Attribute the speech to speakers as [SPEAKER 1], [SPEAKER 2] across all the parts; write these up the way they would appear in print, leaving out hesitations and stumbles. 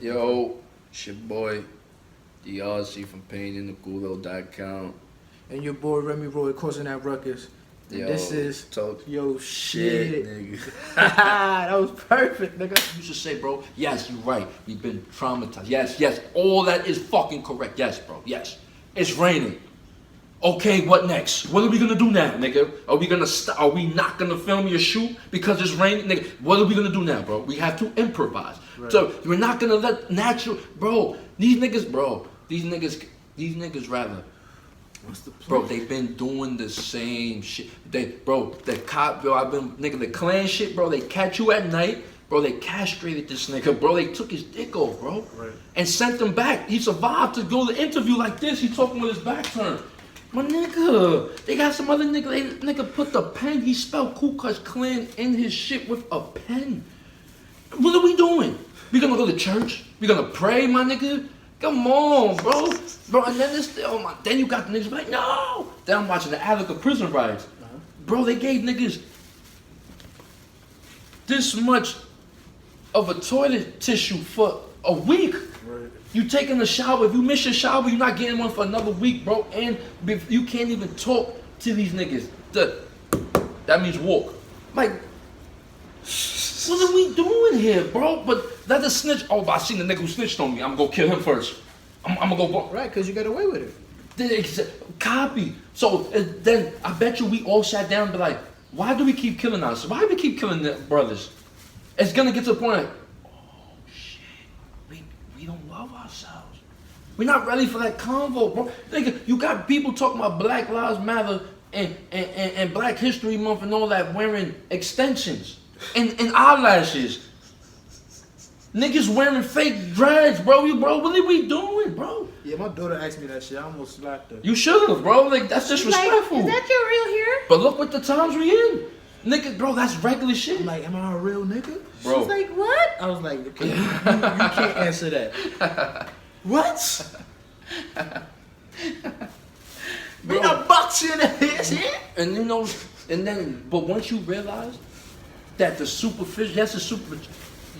[SPEAKER 1] Yo, it's your boy, DRC from PainInTheGulo.com.
[SPEAKER 2] And your boy Remy Roy causing that ruckus. And
[SPEAKER 1] Yo,
[SPEAKER 2] this is
[SPEAKER 1] talk
[SPEAKER 2] yo shit.
[SPEAKER 1] nigga.
[SPEAKER 2] That was perfect, nigga.
[SPEAKER 3] You should say, bro, yes, you're right. We've been traumatized. Yes, all that is fucking correct. Yes, bro, yes. It's raining. Okay, what next? What are we gonna do now, nigga? Are we gonna Are we not gonna film your shoot because it's raining, nigga? What are we gonna do now, bro? We have to improvise. Right. So we're not gonna let natural, bro. These niggas rather.
[SPEAKER 2] What's the plan?
[SPEAKER 3] Bro, they've been doing the same shit. The cop, bro, the Klan shit, bro, they catch you at night, bro, they castrated this nigga, bro, they took his dick off, bro,
[SPEAKER 2] right,
[SPEAKER 3] and sent him back. He survived to go to the interview like this, he talking with his back turned. My nigga, they got some other nigga put the pen, he spelled Ku Klux Klan in his shit with a pen. What are we doing? We gonna go to church? We gonna pray, my nigga? Come on, bro. Bro, and then then you got the niggas like, no. Then I'm watching the Attica prison riots. Bro, they gave niggas this much of a toilet tissue for a week.
[SPEAKER 2] Right.
[SPEAKER 3] You taking a shower. If you miss your shower, you're not getting one for another week, bro. And you can't even talk to these niggas. That means walk. Like, what are we doing here, bro? But let the snitch. Oh, but I seen the nigga who snitched on me. I'm gonna kill him first. I'm gonna go.
[SPEAKER 2] Right, because you got away with it.
[SPEAKER 3] Copy. So then I bet you we all sat down and be like, why do we keep killing us? Why do we keep killing the brothers? It's gonna get to the point like, oh shit, we don't love ourselves. We're not ready for that convo, bro. Nigga, you got people talking about Black Lives Matter and Black History Month and all that wearing extensions and eyelashes. Niggas wearing fake dreads, bro. What are we doing, bro?
[SPEAKER 2] Yeah, my daughter asked me that shit. I almost slapped her.
[SPEAKER 3] You should have, bro. Like, that's disrespectful.
[SPEAKER 4] Like, is that your real hair?
[SPEAKER 3] But look what the times we in. Nigga, bro, that's regular shit.
[SPEAKER 2] I'm like, am I a real nigga?
[SPEAKER 3] Bro.
[SPEAKER 4] She's like, what?
[SPEAKER 2] I was like, okay, you can't answer that. What? Bring a box in there, shit.
[SPEAKER 3] And you know, but once you realize that the superficial,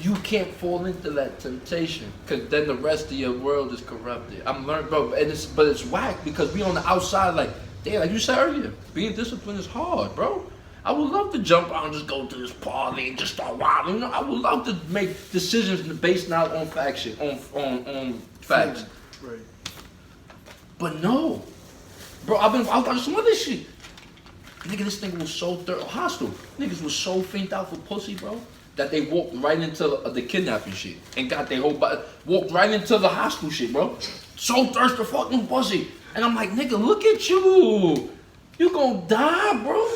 [SPEAKER 3] you can't fall into that temptation, cause then the rest of your world is corrupted. I'm learning, bro, but it's whack because we on the outside, like you said earlier, being disciplined is hard, bro. I would love to jump out and just go to this party and just start wilding. You know, I would love to make decisions based not on faction, on facts.
[SPEAKER 2] Right.
[SPEAKER 3] But no, bro, I was watching some other shit. Nigga, this nigga was so hostile. Niggas was so faint out for pussy, bro, that they walked right into the kidnapping shit and got their whole body, walked right into the hostile shit, bro. So thirsty for fucking pussy. And I'm like, nigga, look at you. You gonna die, bro.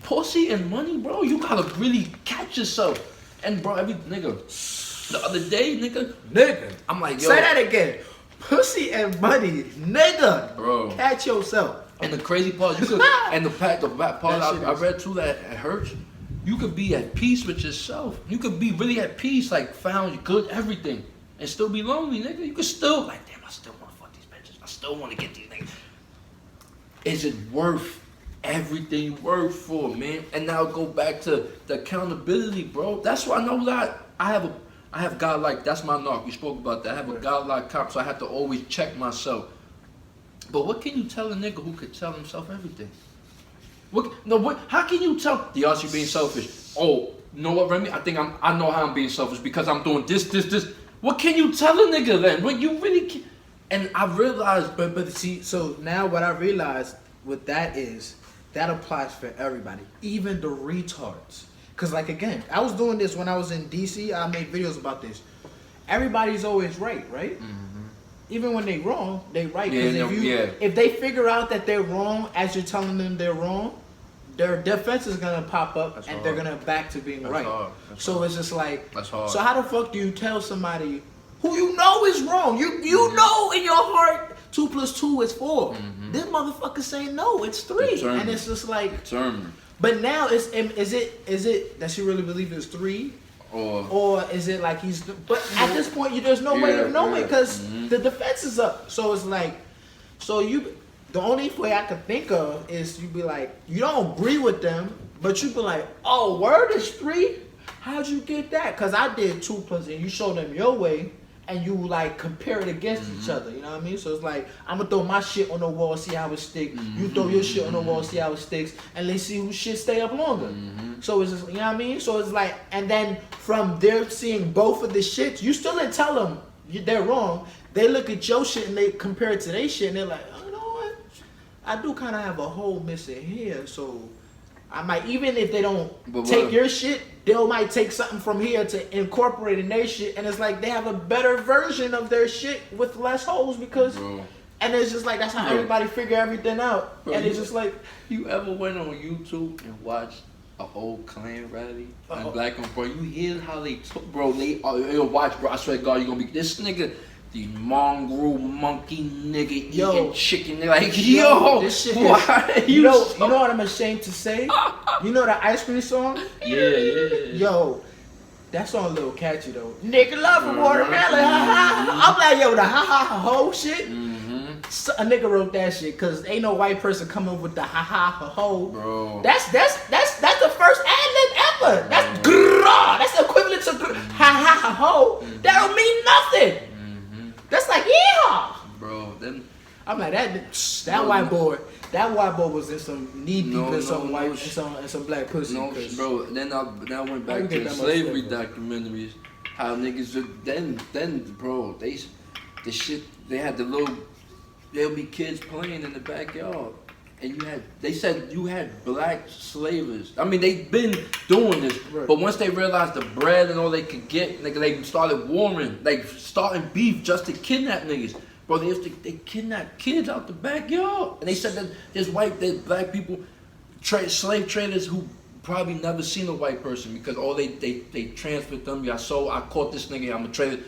[SPEAKER 3] Pussy and money, bro. You gotta really catch yourself. And bro, the other day, nigga, I'm like, yo.
[SPEAKER 2] Say that again. Pussy and money, nigga.
[SPEAKER 3] Bro.
[SPEAKER 2] Catch yourself.
[SPEAKER 3] And the crazy part, you could, and the part I read too that hurts. You could be at peace with yourself. You could be really at peace, like found good everything, and still be lonely, nigga. You could still like, damn, I still want to fuck these bitches. I still want to get these niggas. Is it worth everything you work for, man? And now go back to the accountability, bro. That's why I know that I have God-like. That's my knock. We spoke about that. I have a God-like cop, so I have to always check myself. But what can you tell a nigga who could tell himself everything? How can you tell the you being selfish? Oh, you know what, Remy? I know how I'm being selfish because I'm doing this. What can you tell a nigga then? What you really can? And I realized,
[SPEAKER 2] but see, so now what I realized with that is that applies for everybody, even the retards. Cause like again, I was doing this when I was in DC. I made videos about this. Everybody's always right? Mm-hmm. Even when they wrong, they right. Because if they figure out that they're wrong as you're telling them they're wrong, their defense is gonna pop up they're gonna back to being right. So it's just like,
[SPEAKER 3] that's hard.
[SPEAKER 2] So how the fuck do you tell somebody who you know is wrong? You know in your heart 2 + 2 is 4. Mm-hmm. This motherfucker saying no, it's 3,
[SPEAKER 3] Determined.
[SPEAKER 2] and it's just like.
[SPEAKER 3] Determined.
[SPEAKER 2] But now is it that she really believes it's 3? Or is it like he's? But at this point, there's no way of knowing because the defense is up. So it's like, the only way I could think of is you be like, you don't agree with them, but you be like, oh, word is 3. How'd you get that? Because I did 2 + and you showed them your way. and you like compare it against each other. You know what I mean? So it's like I'm gonna throw my shit on the wall, see how it stick. You throw your shit on the wall, see how it sticks, and let's see who shit stay up longer. So it's just, you know what I mean? So it's like, and then from there seeing both of the shits, you still didn't tell them they're wrong. They look at your shit and they compare it to their shit, and they're like, oh, you know what? I do kind of have a hole missing here, so I might, even if they don't take your shit, they might take something from here to incorporate in their shit, and it's like they have a better version of their shit with less holes because, and it's just like that's how everybody figure everything out, and it's just like.
[SPEAKER 3] You ever went on YouTube and watched a whole Klan rally and black on, bro? You hear how they took, bro? You'll watch, bro. I swear to God, you gonna be this nigga. The mongrel monkey nigga eating chicken. They're like, yo,
[SPEAKER 2] this shit
[SPEAKER 3] why
[SPEAKER 2] you know what I'm ashamed to say? You know the Ice Cream song?
[SPEAKER 3] Yeah.
[SPEAKER 2] Yo, that song a little catchy though. Nigga love a watermelon, ha ha. I'm like, yo, the ha ha ho shit. So, a nigga wrote that shit because ain't no white person coming with the ha ha ho.
[SPEAKER 3] Bro.
[SPEAKER 2] That's the first ad lib ever. That's grrrah. That's equivalent to ha ha ho. That don't mean nothing. That's like yeehaw.
[SPEAKER 3] Bro, then
[SPEAKER 2] I'm like that white boy. That white boy was in some knee deep in some white and some black pussy.
[SPEAKER 3] No, bro. Then I went back to the slavery documentaries. How niggas then bro, the shit they had there'll be kids playing in the backyard, and they said you had black slavers. I mean, they've been doing this, but once they realized the bread and all they could get, nigga, they started warring, like starting beef just to kidnap niggas. Bro, they kidnapped kids out the backyard, and they said that there's black people, slave traders who probably never seen a white person because all they transferred them. I caught this nigga, I'm a trader,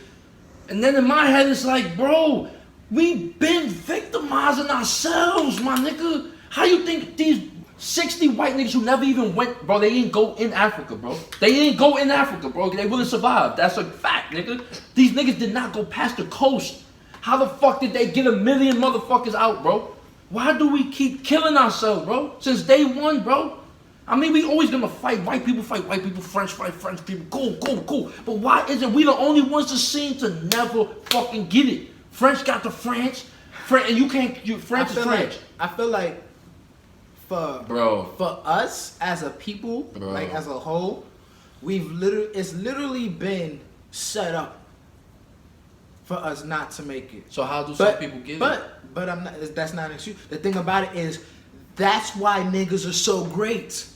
[SPEAKER 3] and then in my head it's like, bro. We been victimizing ourselves, my nigga. How you think these 60 white niggas who never even went, bro, they didn't go in Africa, bro. They didn't go in Africa, bro. They wouldn't survive. That's a fact, nigga. These niggas did not go past the coast. How the fuck did they get 1 million motherfuckers out, bro? Why do we keep killing ourselves, bro? Since day one, bro. I mean, we always gonna fight white people, French fight French people. Cool. But why isn't we the only ones that seem to never fucking get it? French got the French, and you can't. French is French.
[SPEAKER 2] I feel like for us as a people, like as a whole, it's literally been set up for us not to make it.
[SPEAKER 3] So how do some people get it?
[SPEAKER 2] But I'm not. That's not an excuse. The thing about it is, that's why niggas are so great,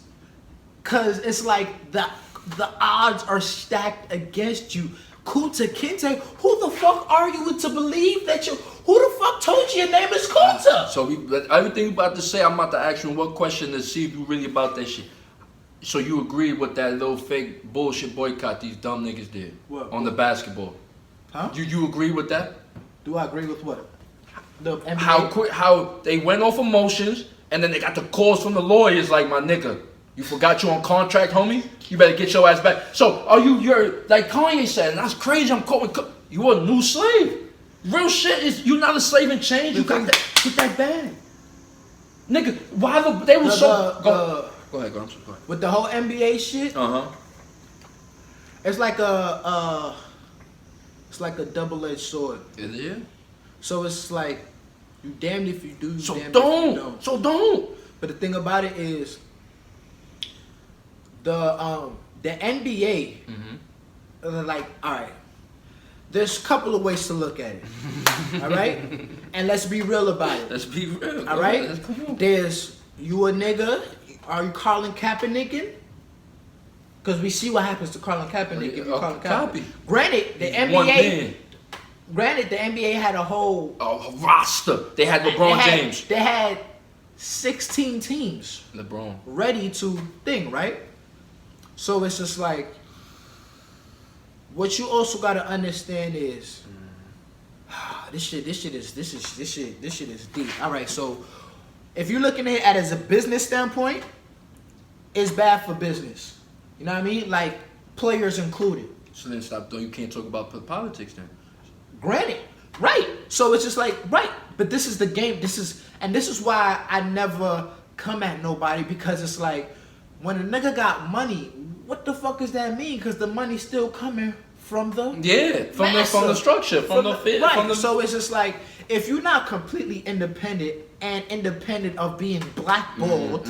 [SPEAKER 2] cause it's like the odds are stacked against you. Kuta Kinte, who the fuck are you to believe that you? Who the fuck told you your name is Kuta?
[SPEAKER 3] So everything you about to say, I'm about to ask you one question to see if you really about that shit. So you agree with that little fake bullshit boycott these dumb niggas did on the basketball?
[SPEAKER 2] Huh?
[SPEAKER 3] You agree with that?
[SPEAKER 2] Do I agree with what? The NBA?
[SPEAKER 3] How they went off emotions and then they got the calls from the lawyers like, my nigga, you forgot you on contract, homie? You better get your ass back. So you're like Kanye said, and that's crazy. You a new slave. Real shit is you not a slave in change. You got that bag, nigga. Why they were so? Go ahead.
[SPEAKER 2] With the whole NBA shit. It's like a double-edged sword.
[SPEAKER 3] Is it?
[SPEAKER 2] So it's like you damned if you do. You
[SPEAKER 3] so
[SPEAKER 2] damned
[SPEAKER 3] don't.
[SPEAKER 2] If you don't.
[SPEAKER 3] So don't.
[SPEAKER 2] But the thing about it is, the NBA, like, all right, there's a couple of ways to look at it, all right, and let's be real about it.
[SPEAKER 3] Let's be real.
[SPEAKER 2] All right, there's you a nigga. Are you Colin Kaepernick? Because we see what happens to Colin Kaepernick if you Colin Kaepernick. Granted, the NBA had a whole
[SPEAKER 3] roster. They had LeBron James.
[SPEAKER 2] They had 16 teams.
[SPEAKER 3] LeBron
[SPEAKER 2] ready to thing, right? So it's just like, what you also gotta understand is, this shit is deep. All right, so if you're looking at it as a business standpoint, it's bad for business. You know what I mean? Like players included.
[SPEAKER 3] So then stop. You can't talk about politics then.
[SPEAKER 2] Granted, right? So it's just like right, but this is the game. This is why I never come at nobody because it's like when a nigga got money. What the fuck does that mean? Because the money's still coming from the
[SPEAKER 3] from the structure, from the fit,
[SPEAKER 2] right.
[SPEAKER 3] from the.
[SPEAKER 2] So it's just like if you're not completely independent and independent of being blackballed,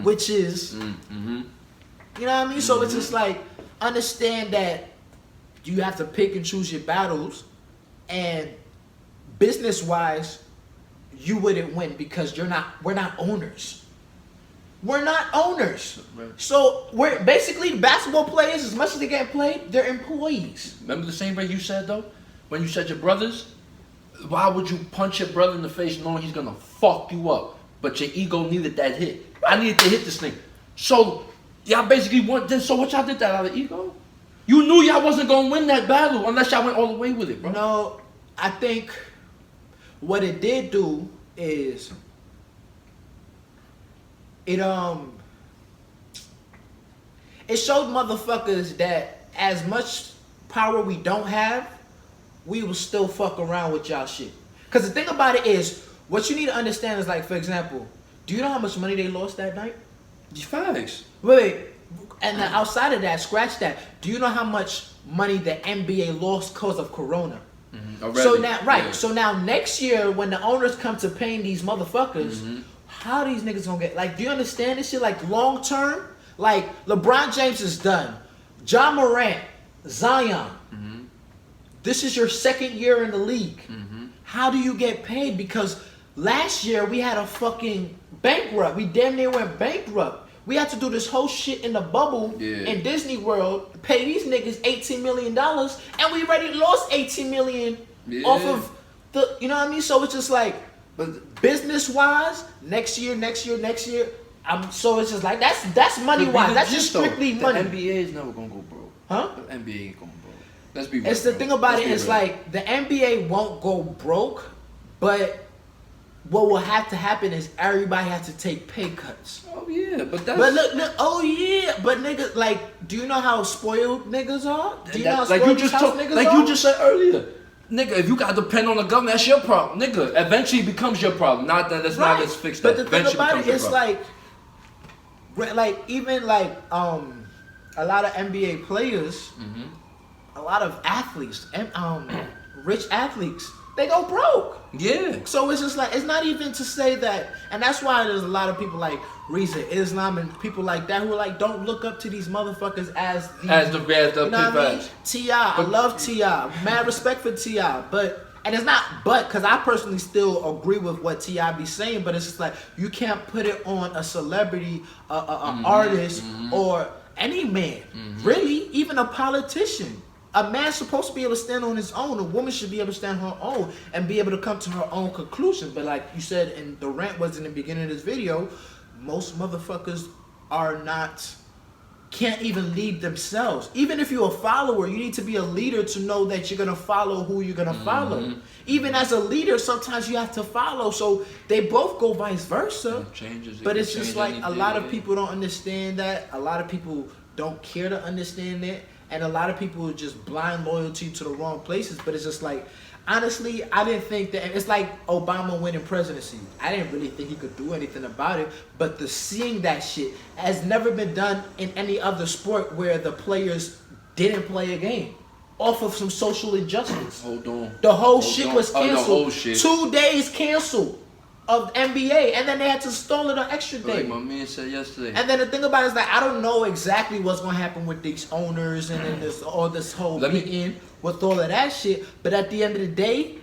[SPEAKER 2] which is, you know what I mean. So it's just like understand that you have to pick and choose your battles, and business wise, you wouldn't win because we're not owners. We're not owners.
[SPEAKER 3] Right.
[SPEAKER 2] So we're basically basketball players, as much as they get played, they're employees.
[SPEAKER 3] Remember the same way you said though? When you said your brothers? Why would you punch your brother in the face knowing he's gonna fuck you up? But your ego needed that hit. I needed to hit this thing. So y'all basically so what y'all did that out of ego? You knew y'all wasn't gonna win that battle unless y'all went all the way with it, bro.
[SPEAKER 2] No, I think what it did do is it showed motherfuckers that as much power we don't have, we will still fuck around with y'all shit. Cause the thing about it is, what you need to understand is like, for example, do you know how much money they lost that night?
[SPEAKER 3] Facts.
[SPEAKER 2] Wait. And then outside of that, scratch that. Do you know how much money the NBA lost because of Corona?
[SPEAKER 3] Already.
[SPEAKER 2] So now, right.
[SPEAKER 3] Yeah.
[SPEAKER 2] So now next year, when the owners come to paying these motherfuckers, how these niggas gonna get? Like, do you understand this shit? Like long term, like LeBron James is done. John Morant, Zion. This is your second year in the league. How do you get paid? Because last year we had a fucking bankrupt. We damn near went bankrupt. We had to do this whole shit in the bubble in Disney World, pay these niggas $18 million, and we already lost $18 million off of the, you know what I mean? So it's just like, but business wise, next year. So it's just like that's money wise. That's just strictly money.
[SPEAKER 3] The NBA is never gonna go broke.
[SPEAKER 2] Huh?
[SPEAKER 3] The NBA ain't going broke. Let's be real.
[SPEAKER 2] It's the thing about it.
[SPEAKER 3] Let's
[SPEAKER 2] It's
[SPEAKER 3] be real.
[SPEAKER 2] like the NBA won't go broke, but what will have to happen is everybody has to take pay cuts.
[SPEAKER 3] Oh yeah, but that's.
[SPEAKER 2] But look, oh yeah, but niggas, like, do you know how spoiled niggas are? Do you know how
[SPEAKER 3] like
[SPEAKER 2] spoiled
[SPEAKER 3] you just
[SPEAKER 2] these house niggas
[SPEAKER 3] like
[SPEAKER 2] are?
[SPEAKER 3] you just said earlier, nigga. If you gotta depend on the government, that's your problem, nigga. Eventually it becomes your problem. Not that that's not let's fix that.
[SPEAKER 2] But the thing
[SPEAKER 3] Eventually
[SPEAKER 2] about it
[SPEAKER 3] becomes your
[SPEAKER 2] is
[SPEAKER 3] problem.
[SPEAKER 2] like even like a lot of NBA players, a lot of athletes, rich athletes, they go broke.
[SPEAKER 3] Yeah.
[SPEAKER 2] So it's just like, it's not even to say that, and that's why there's a lot of people like Reza Islam and people like that who are like, don't look up to these motherfuckers as the you know what I mean? T.I. I love T.I. Mad respect for T.I. And it's not because I personally still agree with what T.I. be saying, but it's just like, you can't put it on a celebrity, artist, or any man. Really, even a politician. A man's supposed to be able to stand on his own. A woman should be able to stand on her own and be able to come to her own conclusions. But like you said, and the rant was in the beginning of this video, most motherfuckers can't even lead themselves. Even if you're a follower, you need to be a leader to know that you're gonna follow who you're gonna follow. Even as a leader, sometimes you have to follow. So they both go vice versa. But it's just like a lot of people don't understand that. A lot of people don't care to understand that. And a lot of people are just blind loyalty to the wrong places. But it's just like, honestly, I didn't think that. It's like Obama winning presidency. I didn't really think he could do anything about it. But seeing that shit has never been done in any other sport where the players didn't play a game off of some social injustice.
[SPEAKER 3] Hold on.
[SPEAKER 2] The whole shit was canceled.
[SPEAKER 3] The whole shit.
[SPEAKER 2] 2 days canceled of NBA, and then they had to stall it an extra day.
[SPEAKER 3] Like my man said yesterday.
[SPEAKER 2] And then the thing about it is that I don't know exactly what's gonna happen with these owners and then this whole meeting with all of that shit. But at the end of the day,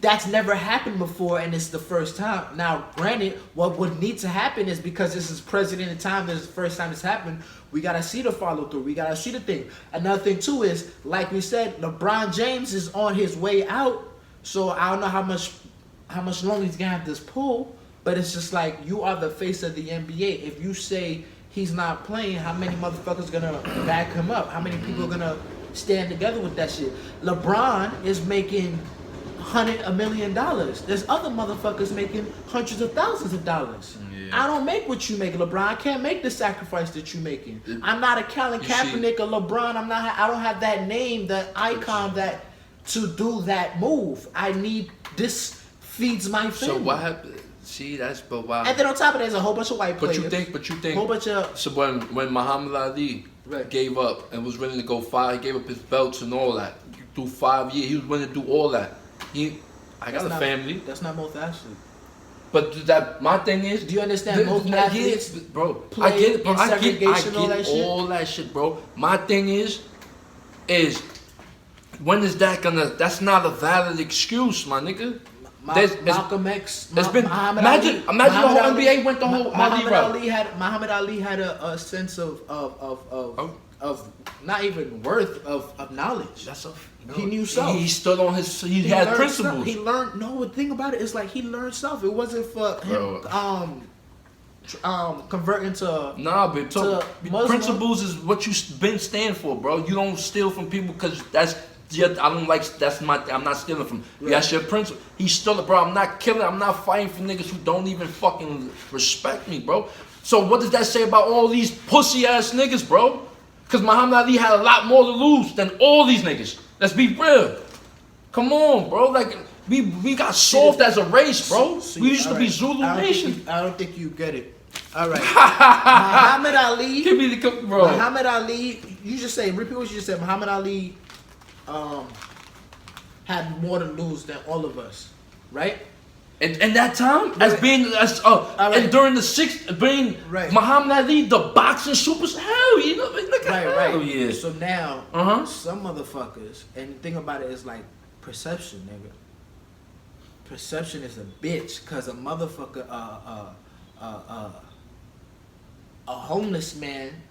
[SPEAKER 2] that's never happened before, and it's the first time. Now, granted, what would need to happen is because this is president time, this is the first time it's happened. We gotta see the follow through. We gotta see the thing. Another thing too is, like we said, LeBron James is on his way out. So I don't know how much longer he's gonna have this pull, but it's just like, you are the face of the NBA. If you say he's not playing, how many motherfuckers gonna back him up? How many people are gonna stand together with that shit? LeBron is making $100 million. There's other motherfuckers making hundreds of thousands of dollars. Yeah. I don't make what you make, LeBron. I can't make the sacrifice that you're making. I'm not a Colin Kaepernick or LeBron. I don't have that name, that icon to do that move. I need this. Feeds my family.
[SPEAKER 3] So what happened? See, that's but wow.
[SPEAKER 2] And then on top of that, there's a whole bunch of white players.
[SPEAKER 3] But you think.
[SPEAKER 2] Whole bunch of.
[SPEAKER 3] So when Muhammad Ali gave up and was willing to go he gave up his belts and all that. Through 5 years, he was willing to do all that. I got a family.
[SPEAKER 2] That's not most athletes.
[SPEAKER 3] But that my thing is,
[SPEAKER 2] do you understand most athletes,
[SPEAKER 3] bro? I get it, bro. I get
[SPEAKER 2] all
[SPEAKER 3] that shit, bro. My thing is when is that gonna? That's not a valid excuse, my nigga.
[SPEAKER 2] Malcolm X.
[SPEAKER 3] Imagine the whole NBA went the whole Ali route.
[SPEAKER 2] Muhammad Ali had a sense of not even worth of knowledge. He knew self.
[SPEAKER 3] He stood on his. He had principles.
[SPEAKER 2] Self. He learned. No, the thing about it is like he learned self. It wasn't for him converting to.
[SPEAKER 3] Nah, but principles is what you been stand for, bro. You don't steal from people because that's. I don't like. I'm not stealing from. Right. That's your principle. He stole it, bro. I'm not killing. I'm not fighting for niggas who don't even fucking respect me, bro. So what does that say about all these pussy ass niggas, bro? Because Muhammad Ali had a lot more to lose than all these niggas. Let's be real. Come on, bro. Like we got soft as a race, bro. We used to be Zulu Nation.
[SPEAKER 2] I don't think you get it. All right. Muhammad Ali.
[SPEAKER 3] Give me the bro.
[SPEAKER 2] Muhammad Ali. You just say. Repeat what you just said. Muhammad Ali. Had more to lose than all of us, right?
[SPEAKER 3] And that time, and during the being Muhammad Ali, the boxing superstar, hell, you know, look at hell, yeah.
[SPEAKER 2] So now, some motherfuckers, and the thing about it is like perception, nigga. Perception is a bitch, cause a motherfucker, a homeless man,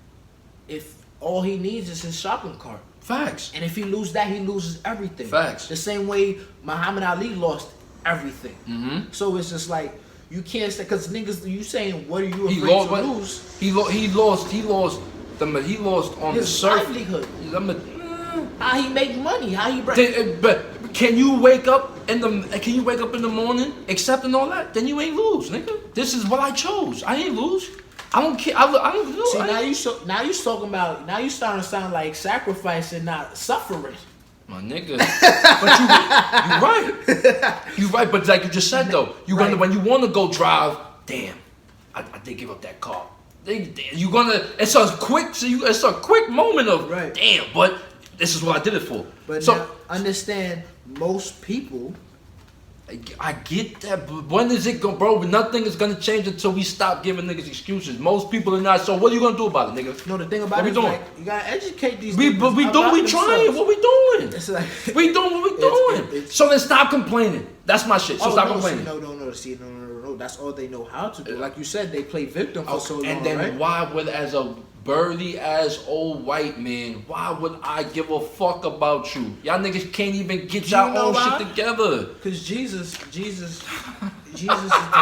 [SPEAKER 2] if all he needs is his shopping cart.
[SPEAKER 3] Facts.
[SPEAKER 2] And if he loses that, he loses everything.
[SPEAKER 3] Facts.
[SPEAKER 2] The same way Muhammad Ali lost everything.
[SPEAKER 3] Mm-hmm.
[SPEAKER 2] So it's just like you can't say because niggas, you saying what are you afraid to lose?
[SPEAKER 3] He lost on
[SPEAKER 2] his
[SPEAKER 3] the surface.
[SPEAKER 2] livelihood. How he make money? How he
[SPEAKER 3] But can you wake up in the morning accepting all that? Then you ain't lose, nigga. This is what I chose. I ain't lose. I don't care. I don't know.
[SPEAKER 2] See, now you talking about. Now you starting to sound like sacrifice and not suffering.
[SPEAKER 3] My nigga, but you right. You right. But like you just said though, when you want to go drive, damn, I did give up that car. You gonna? It's a quick moment of damn. But this is what I did it for.
[SPEAKER 2] But so now, understand, most people.
[SPEAKER 3] I get that, but when is it going, bro? Nothing is gonna change until we stop giving niggas excuses. Most people are not. So what are you gonna do about it, nigga?
[SPEAKER 2] No, the thing about it is like, you gotta educate these.
[SPEAKER 3] We trying. What we doing?
[SPEAKER 2] It's like,
[SPEAKER 3] we doing what we doing. So then stop complaining. That's my shit. So stop complaining.
[SPEAKER 2] See, no. That's all they know how to do. Like you said, they play victim for so long.
[SPEAKER 3] And then why would, as a burly ass old white man, why would I give a fuck about you? Y'all niggas can't even get y'all own shit together.
[SPEAKER 2] Cause Jesus is the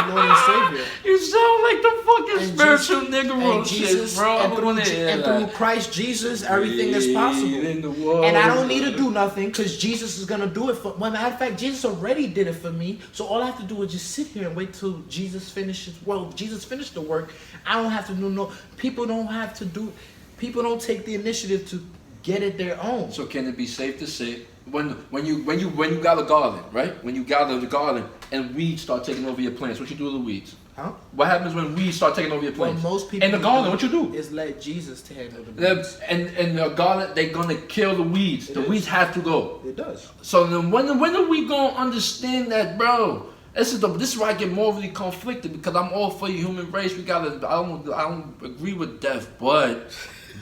[SPEAKER 2] Lord and Savior.
[SPEAKER 3] You sound like the fucking spiritual nigga shit, bro.
[SPEAKER 2] And through Christ Jesus, everything is possible. And I don't need to do nothing because Jesus is gonna do it for. Well, matter of fact, Jesus already did it for me. So all I have to do is just sit here and wait till Jesus finishes. Well, Jesus finished the work. I don't have to do no. People don't have to do. People don't take the initiative to get it their own.
[SPEAKER 3] So can it be safe to say when you got a garden, right? When you gather the garden and weeds start taking over your plants, what you do with the weeds?
[SPEAKER 2] Huh?
[SPEAKER 3] What happens when weeds start taking over your plants?
[SPEAKER 2] Well, most people
[SPEAKER 3] in the garden, what you do?
[SPEAKER 2] Is let Jesus handle the weeds.
[SPEAKER 3] And the garden, they're gonna kill the weeds. The weeds have to go.
[SPEAKER 2] It does.
[SPEAKER 3] So then when are we gonna understand that, bro? This is where I get morally conflicted because I'm all for the human race. I don't agree with death, but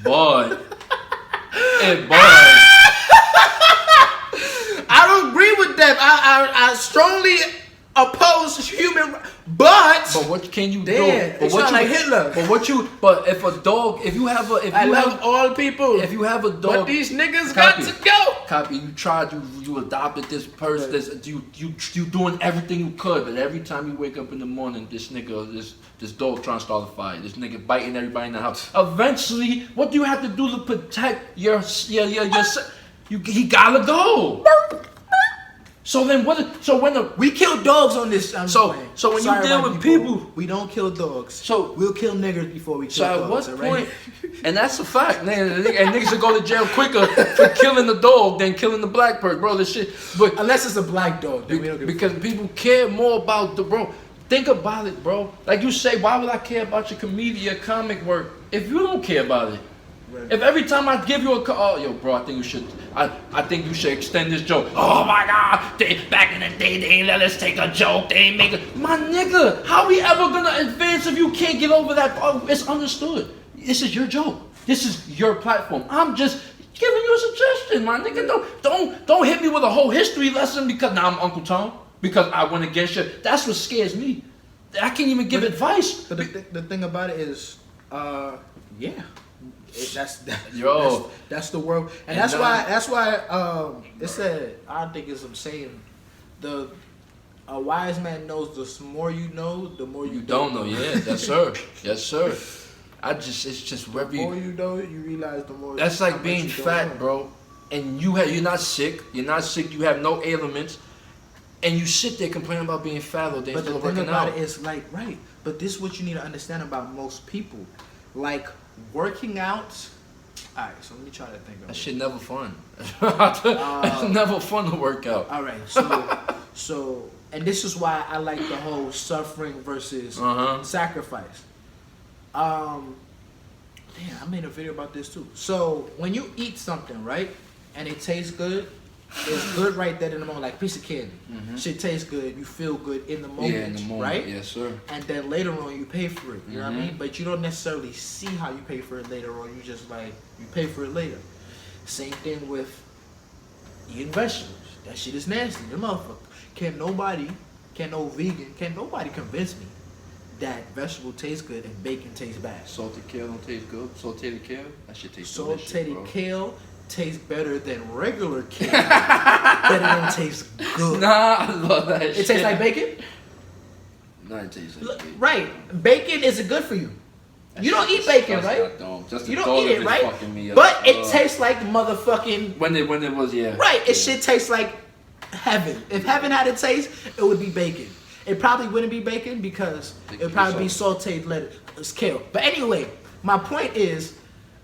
[SPEAKER 2] I don't agree with that. I strongly oppose human. But
[SPEAKER 3] what can you do?
[SPEAKER 2] It's not like Hitler.
[SPEAKER 3] But if you have
[SPEAKER 2] all people.
[SPEAKER 3] If you have a dog,
[SPEAKER 2] but these niggas got to go.
[SPEAKER 3] Copy. You adopted this person. You doing everything you could, but every time you wake up in the morning, this dog trying to start a fire. This nigga biting everybody in the house. Eventually, what do you have to do to protect your he gotta go. So then
[SPEAKER 2] we kill dogs on this.
[SPEAKER 3] So when you deal with people,
[SPEAKER 2] we don't kill dogs.
[SPEAKER 3] So
[SPEAKER 2] we'll kill niggers before we kill dogs.
[SPEAKER 3] So at what point? And that's a fact, man. And niggas will go to jail quicker for killing the dog than killing the black person, bro. This shit. But
[SPEAKER 2] unless it's a black dog, then we don't
[SPEAKER 3] because people care more about the bro. think about it, bro. Like you say, why would I care about your comedian, your comic work if you don't care about it?
[SPEAKER 2] Right.
[SPEAKER 3] If every time I give you a call, yo, bro, I think you should extend this joke. Oh my God, back in the day, they ain't let us take a joke. They ain't make it. My nigga, how we ever gonna advance if you can't get over that? Oh, it's understood. This is your joke. This is your platform. I'm just giving you a suggestion, my nigga. Don't hit me with a whole history lesson because now I'm Uncle Tom because I went against you. That's what scares me. I can't even give advice.
[SPEAKER 2] But the thing about it is, yeah. That's the world, and that's why it said, I think it's I'm saying, a wise man knows the more you know, the more you
[SPEAKER 3] don't know. Yeah, yes sir, yes sir. It's just wherever
[SPEAKER 2] the more you know, you realize the more.
[SPEAKER 3] That's like being fat, bro, and you're not sick. You're not sick. You have no ailments, and you sit there complaining about being fat all day.
[SPEAKER 2] But the thing about it is like right. But this is what you need to understand about most people, like. Working out. Alright, so let me try to think of
[SPEAKER 3] that
[SPEAKER 2] it.
[SPEAKER 3] shit never fun. It's never fun to work out.
[SPEAKER 2] Alright, so and this is why I like the whole suffering versus sacrifice. Damn, I made a video about this too. So when you eat something, right, and it tastes good, it's good right there in the moment, like a piece of candy. Shit tastes good, you feel good in the moment, right?
[SPEAKER 3] Yes, sir.
[SPEAKER 2] And then later on, you pay for it. You know what I mean? But you don't necessarily see how you pay for it later on. You just like you pay for it later. Same thing with eating vegetables. That shit is nasty. The motherfucker. Can't no vegan, can't nobody convince me that vegetable tastes good and bacon tastes bad.
[SPEAKER 3] Salted kale don't taste good. Sauteed kale, that shit tastes delicious, bro.
[SPEAKER 2] Sauteed kale tastes better than regular kale, but it don't taste good.
[SPEAKER 3] Nah, I love that shit.
[SPEAKER 2] It tastes like bacon?
[SPEAKER 3] Nah, it tastes like bacon.
[SPEAKER 2] Right. Bacon is good for you. You don't eat bacon, right? You don't eat it, right? But it tastes like motherfucking...
[SPEAKER 3] When it was, yeah.
[SPEAKER 2] Right. It shit tastes like heaven. If heaven had a taste, it would be bacon. It probably wouldn't be bacon because it would probably be sauteed lettuce, kale. But anyway, my point is,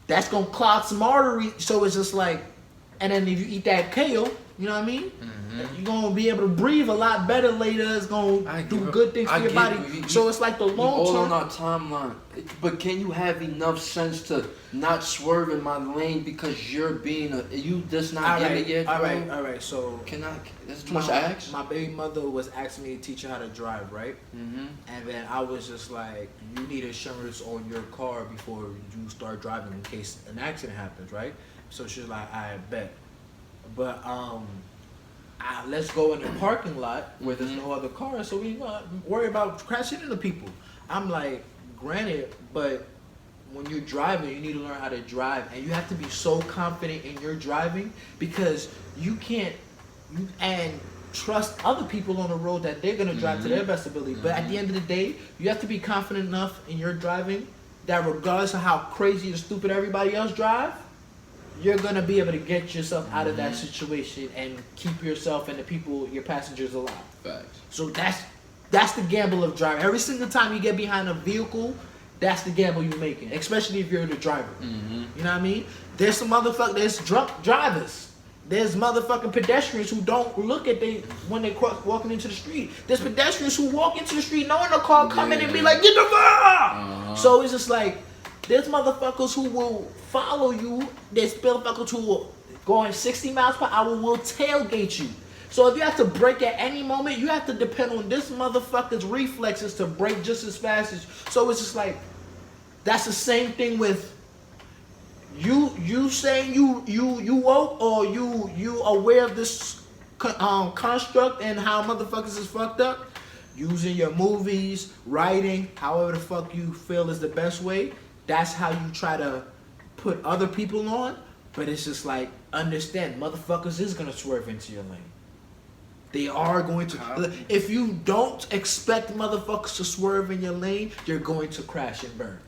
[SPEAKER 2] that's gonna clog some arteries, so it's just like, and then if you eat that kale, you know what I mean? You're gonna be able to breathe a lot better later. It's gonna do good things for your body. So it's like the long term.
[SPEAKER 3] All on our timeline, but can you have enough sense to not swerve in my lane because you're you just not getting it yet?
[SPEAKER 2] All right. So
[SPEAKER 3] that's too much to ask.
[SPEAKER 2] My baby mother was asking me to teach her how to drive, right? And then I was just like, you need insurance on your car before you start driving in case an accident happens, right? So she's like, I bet. But let's go in the parking lot where there's no other cars, so we not worry about crashing into people. I'm like, granted, but when you're driving, you need to learn how to drive, and you have to be so confident in your driving because you can't and trust other people on the road that they're gonna drive to their best ability. But at the end of the day, you have to be confident enough in your driving that regardless of how crazy and stupid everybody else drive, you're gonna be able to get yourself out of that situation and keep yourself and the people, your passengers, alive.
[SPEAKER 3] Facts.
[SPEAKER 2] So that's the gamble of driving. Every single time you get behind a vehicle, that's the gamble you're making, especially if you're the driver. You know what I mean? There's there's drunk drivers. There's motherfucking pedestrians who don't look at when they walking into the street. There's pedestrians who walk into the street knowing a car coming and be like, get the fuck! So it's just like, there's motherfuckers who will follow you. There's motherfuckers who will going 60 miles per hour will tailgate you. So if you have to brake at any moment, you have to depend on this motherfucker's reflexes to brake just as fast as. So it's just like, that's the same thing with you saying you woke or you aware of this construct and how motherfuckers is fucked up. Using your movies, writing, however the fuck you feel is the best way. That's how you try to put other people on, but it's just like, understand, motherfuckers is gonna swerve into your lane. They are going to. If you don't expect motherfuckers to swerve in your lane, you're going to crash and burn.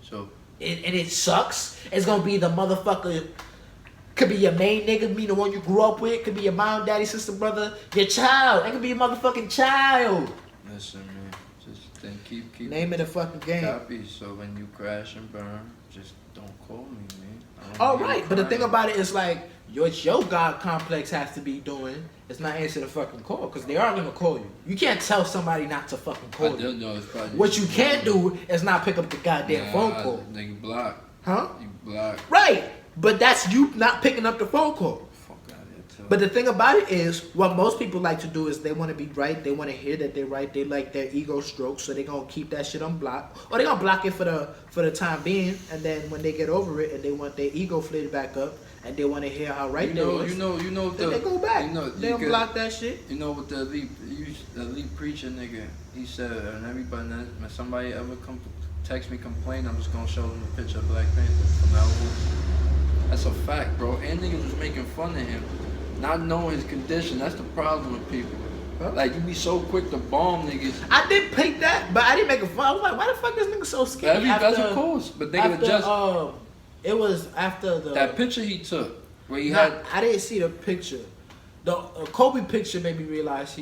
[SPEAKER 3] So.
[SPEAKER 2] And it sucks. It's gonna be the motherfucker. Could be your main nigga, be the one you grew up with. Could be your mom, daddy, sister, brother, your child. It could be your motherfucking child.
[SPEAKER 3] Listen, man. Just then keep
[SPEAKER 2] name it a fucking game.
[SPEAKER 3] Copy. So when you crash and burn, just don't call me, man.
[SPEAKER 2] All right, but the thing about it is like what your God complex has to be doing is not answer the fucking call, because they are gonna call you. You can't tell somebody not to fucking call you. What you can't do is not pick up the goddamn phone call.
[SPEAKER 1] Nigga block.
[SPEAKER 2] Huh?
[SPEAKER 1] You block.
[SPEAKER 2] Right. But that's you not picking up the phone call.
[SPEAKER 1] Fuck out of here, too.
[SPEAKER 2] But the thing about it is, what most people like to do is they want to be right. They want to hear that they're right. They like their ego strokes, so they're gonna keep that shit on block, or they're gonna block it for the time being. And then when they get over it and they want their ego flared back up, and they want to hear how right they was,
[SPEAKER 1] you know
[SPEAKER 2] then they go back. They don't
[SPEAKER 1] could-
[SPEAKER 2] block that shit.
[SPEAKER 1] You know what the elite preacher nigga, he said, and everybody, when somebody ever come text me complain, I'm just gonna show them a picture of Black Panther from now on. That's a fact, bro. And niggas was making fun of him, not knowing his condition. That's the problem with people.
[SPEAKER 2] Huh?
[SPEAKER 1] Like, you be so quick to bomb niggas.
[SPEAKER 2] I did pick that, but I didn't make a fun. I was like, why the fuck this nigga so skinny?
[SPEAKER 1] That's of course, but nigga
[SPEAKER 2] after,
[SPEAKER 1] just
[SPEAKER 2] it was after the
[SPEAKER 1] that picture he took where he
[SPEAKER 2] Nah,
[SPEAKER 1] had.
[SPEAKER 2] I didn't see the picture. The Kobe picture made me realize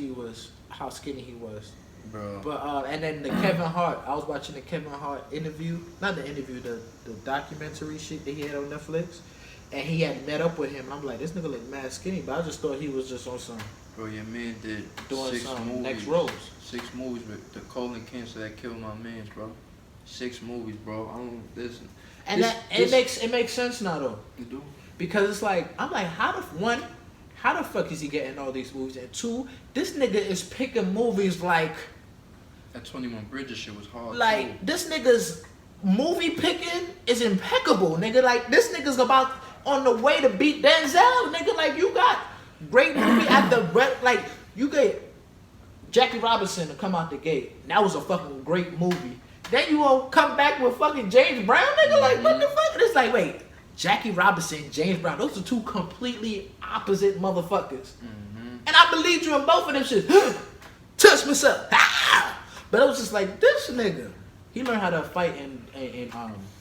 [SPEAKER 2] how skinny he was.
[SPEAKER 1] Bro.
[SPEAKER 2] But and then the Kevin Hart, I was watching the Kevin Hart interview, not the interview, the documentary shit that he had on Netflix, and he had met up with him. I'm like, this nigga look mad skinny, but I just thought he was just on some
[SPEAKER 1] Bro, your man did
[SPEAKER 2] doing
[SPEAKER 1] 6
[SPEAKER 2] some
[SPEAKER 1] movies.
[SPEAKER 2] next roles.
[SPEAKER 1] 6 movies with the colon cancer that killed my mans, bro. 6 movies, bro. I don't listen.
[SPEAKER 2] And it makes sense now though,
[SPEAKER 1] You do?
[SPEAKER 2] because it's like I'm like, how the fuck is he getting all these movies? And 2, this nigga is picking movies like.
[SPEAKER 1] That 21 Bridges shit was hard.
[SPEAKER 2] Like,
[SPEAKER 1] too.
[SPEAKER 2] this nigga's movie picking is impeccable, nigga. Like, this nigga's about on the way to beat Denzel, nigga. Like, you got great movie at the like, you get Jackie Robinson to come out the gate. And that was a fucking great movie. Then you gonna come back with fucking James Brown, nigga. Like, what the fuck? It's like, wait, Jackie Robinson, James Brown. Those are 2 completely opposite motherfuckers. And I believed you in both of them shit. Touch myself. But it was just like, this nigga. He learned how to fight in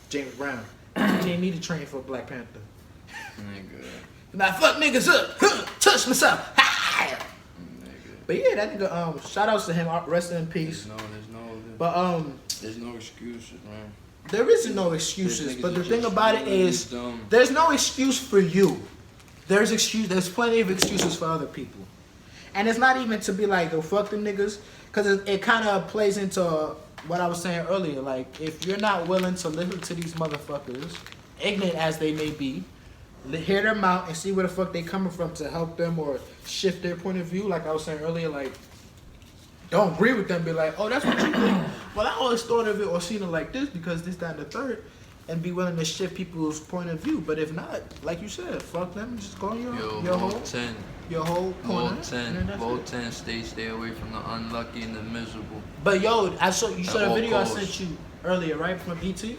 [SPEAKER 2] James Brown. He didn't need to train for Black Panther.
[SPEAKER 1] Nigga.
[SPEAKER 2] Like, fuck niggas up. Touch myself.
[SPEAKER 1] Nigga.
[SPEAKER 2] But yeah, that nigga, shout outs to him. Rest in peace. There's
[SPEAKER 1] no excuses, man.
[SPEAKER 2] there isn't no excuses.
[SPEAKER 1] These
[SPEAKER 2] But the
[SPEAKER 1] niggas
[SPEAKER 2] thing
[SPEAKER 1] just
[SPEAKER 2] about it
[SPEAKER 1] really
[SPEAKER 2] is,
[SPEAKER 1] dumb.
[SPEAKER 2] there's no excuse for you. There's plenty of excuses for other people. And it's not even to be like, oh, fuck them niggas. Because it kind of plays into what I was saying earlier. Like, if you're not willing to listen to these motherfuckers, ignorant as they may be, hear them out and see where the fuck they coming from to help them or shift their point of view. Like I was saying earlier, like, don't agree with them. Be like, oh, that's what you think. Well, I always thought of it or seen it like this because this, that, and the third. And be willing to shift people's point of view. But if not, like you said, fuck them. Just go on your whole
[SPEAKER 1] 10.
[SPEAKER 2] your whole corner.
[SPEAKER 1] Vote 10.
[SPEAKER 2] and then that's
[SPEAKER 1] Vote
[SPEAKER 2] it.
[SPEAKER 1] 10. Stay away from the unlucky and the miserable.
[SPEAKER 2] But yo, you saw
[SPEAKER 1] At
[SPEAKER 2] the
[SPEAKER 1] all
[SPEAKER 2] video
[SPEAKER 1] costs.
[SPEAKER 2] I sent you earlier, right? From E.T.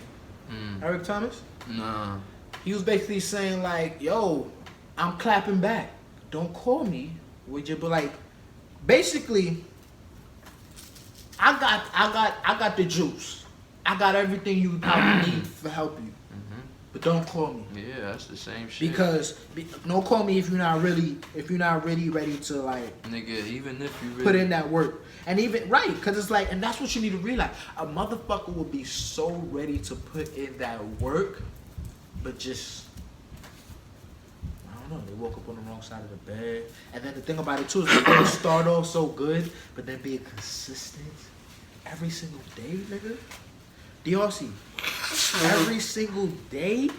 [SPEAKER 2] Eric Thomas.
[SPEAKER 1] Nah.
[SPEAKER 2] He was basically saying like, yo, I'm clapping back. Don't call me. Would you? But like, basically, I got the juice. I got everything you probably need to help you. But don't call me.
[SPEAKER 1] Yeah, that's the same shit.
[SPEAKER 2] Because don't call me if you're not really ready to like
[SPEAKER 1] Nigga, even if you really
[SPEAKER 2] put in that work. And even right, because it's like, and that's what you need to realize. A motherfucker will be so ready to put in that work, but just I don't know, they woke up on the wrong side of the bed. And then the thing about it too is like they'll start off so good, but then being consistent every single day, nigga. DRC. Every single day.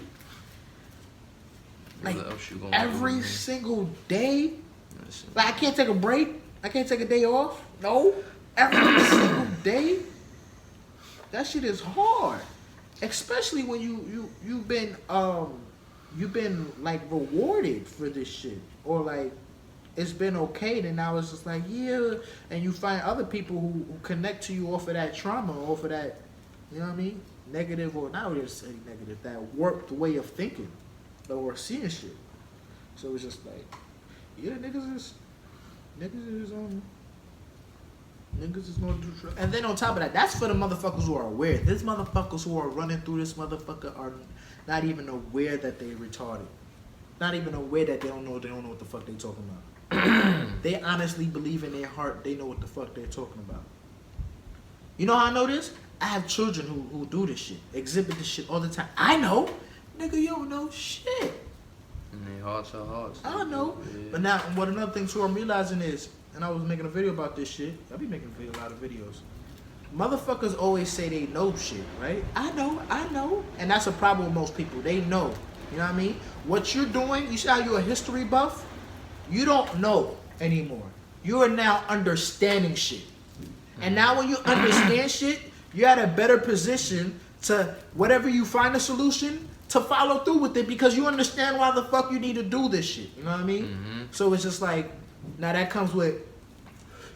[SPEAKER 2] Like
[SPEAKER 1] what else you gonna
[SPEAKER 2] every
[SPEAKER 1] do,
[SPEAKER 2] single day.
[SPEAKER 1] Listen.
[SPEAKER 2] Like I can't take a break. I can't take a day off. No. Every single day. That shit is hard. Especially when you've been like rewarded for this shit. Or like it's been okay, then now it's just like, yeah, and you find other people who connect to you off of that trauma, off of that, you know what I mean? Negative, or not really say negative, that warped way of thinking or seeing shit. So it's just like, yeah, niggas is gonna do shit. And then on top of that, that's for the motherfuckers who are aware. These motherfuckers who are running through this motherfucker are not even aware that they retarded. Not even aware that they don't know what the fuck they talking about. They honestly believe in their heart they know what the fuck they're talking about. You know how I know this? I have children who do this shit, exhibit this shit all the time. I know. Nigga, you don't know shit.
[SPEAKER 1] And they hearts are hearts.
[SPEAKER 2] I know.
[SPEAKER 1] Yeah.
[SPEAKER 2] But now, what another thing too I'm realizing is, and I was making a video about this shit. I be making a lot of videos. Motherfuckers always say they know shit, right? I know. And that's a problem with most people. They know. You know what I mean? What you're doing, you see how you're a history buff? You don't know anymore. You are now understanding shit. And now when you understand shit, you're at a better position to, whatever you find a solution, to follow through with it because you understand why the fuck you need to do this shit. You know what I mean?
[SPEAKER 1] Mm-hmm.
[SPEAKER 2] So it's just like, now that comes with,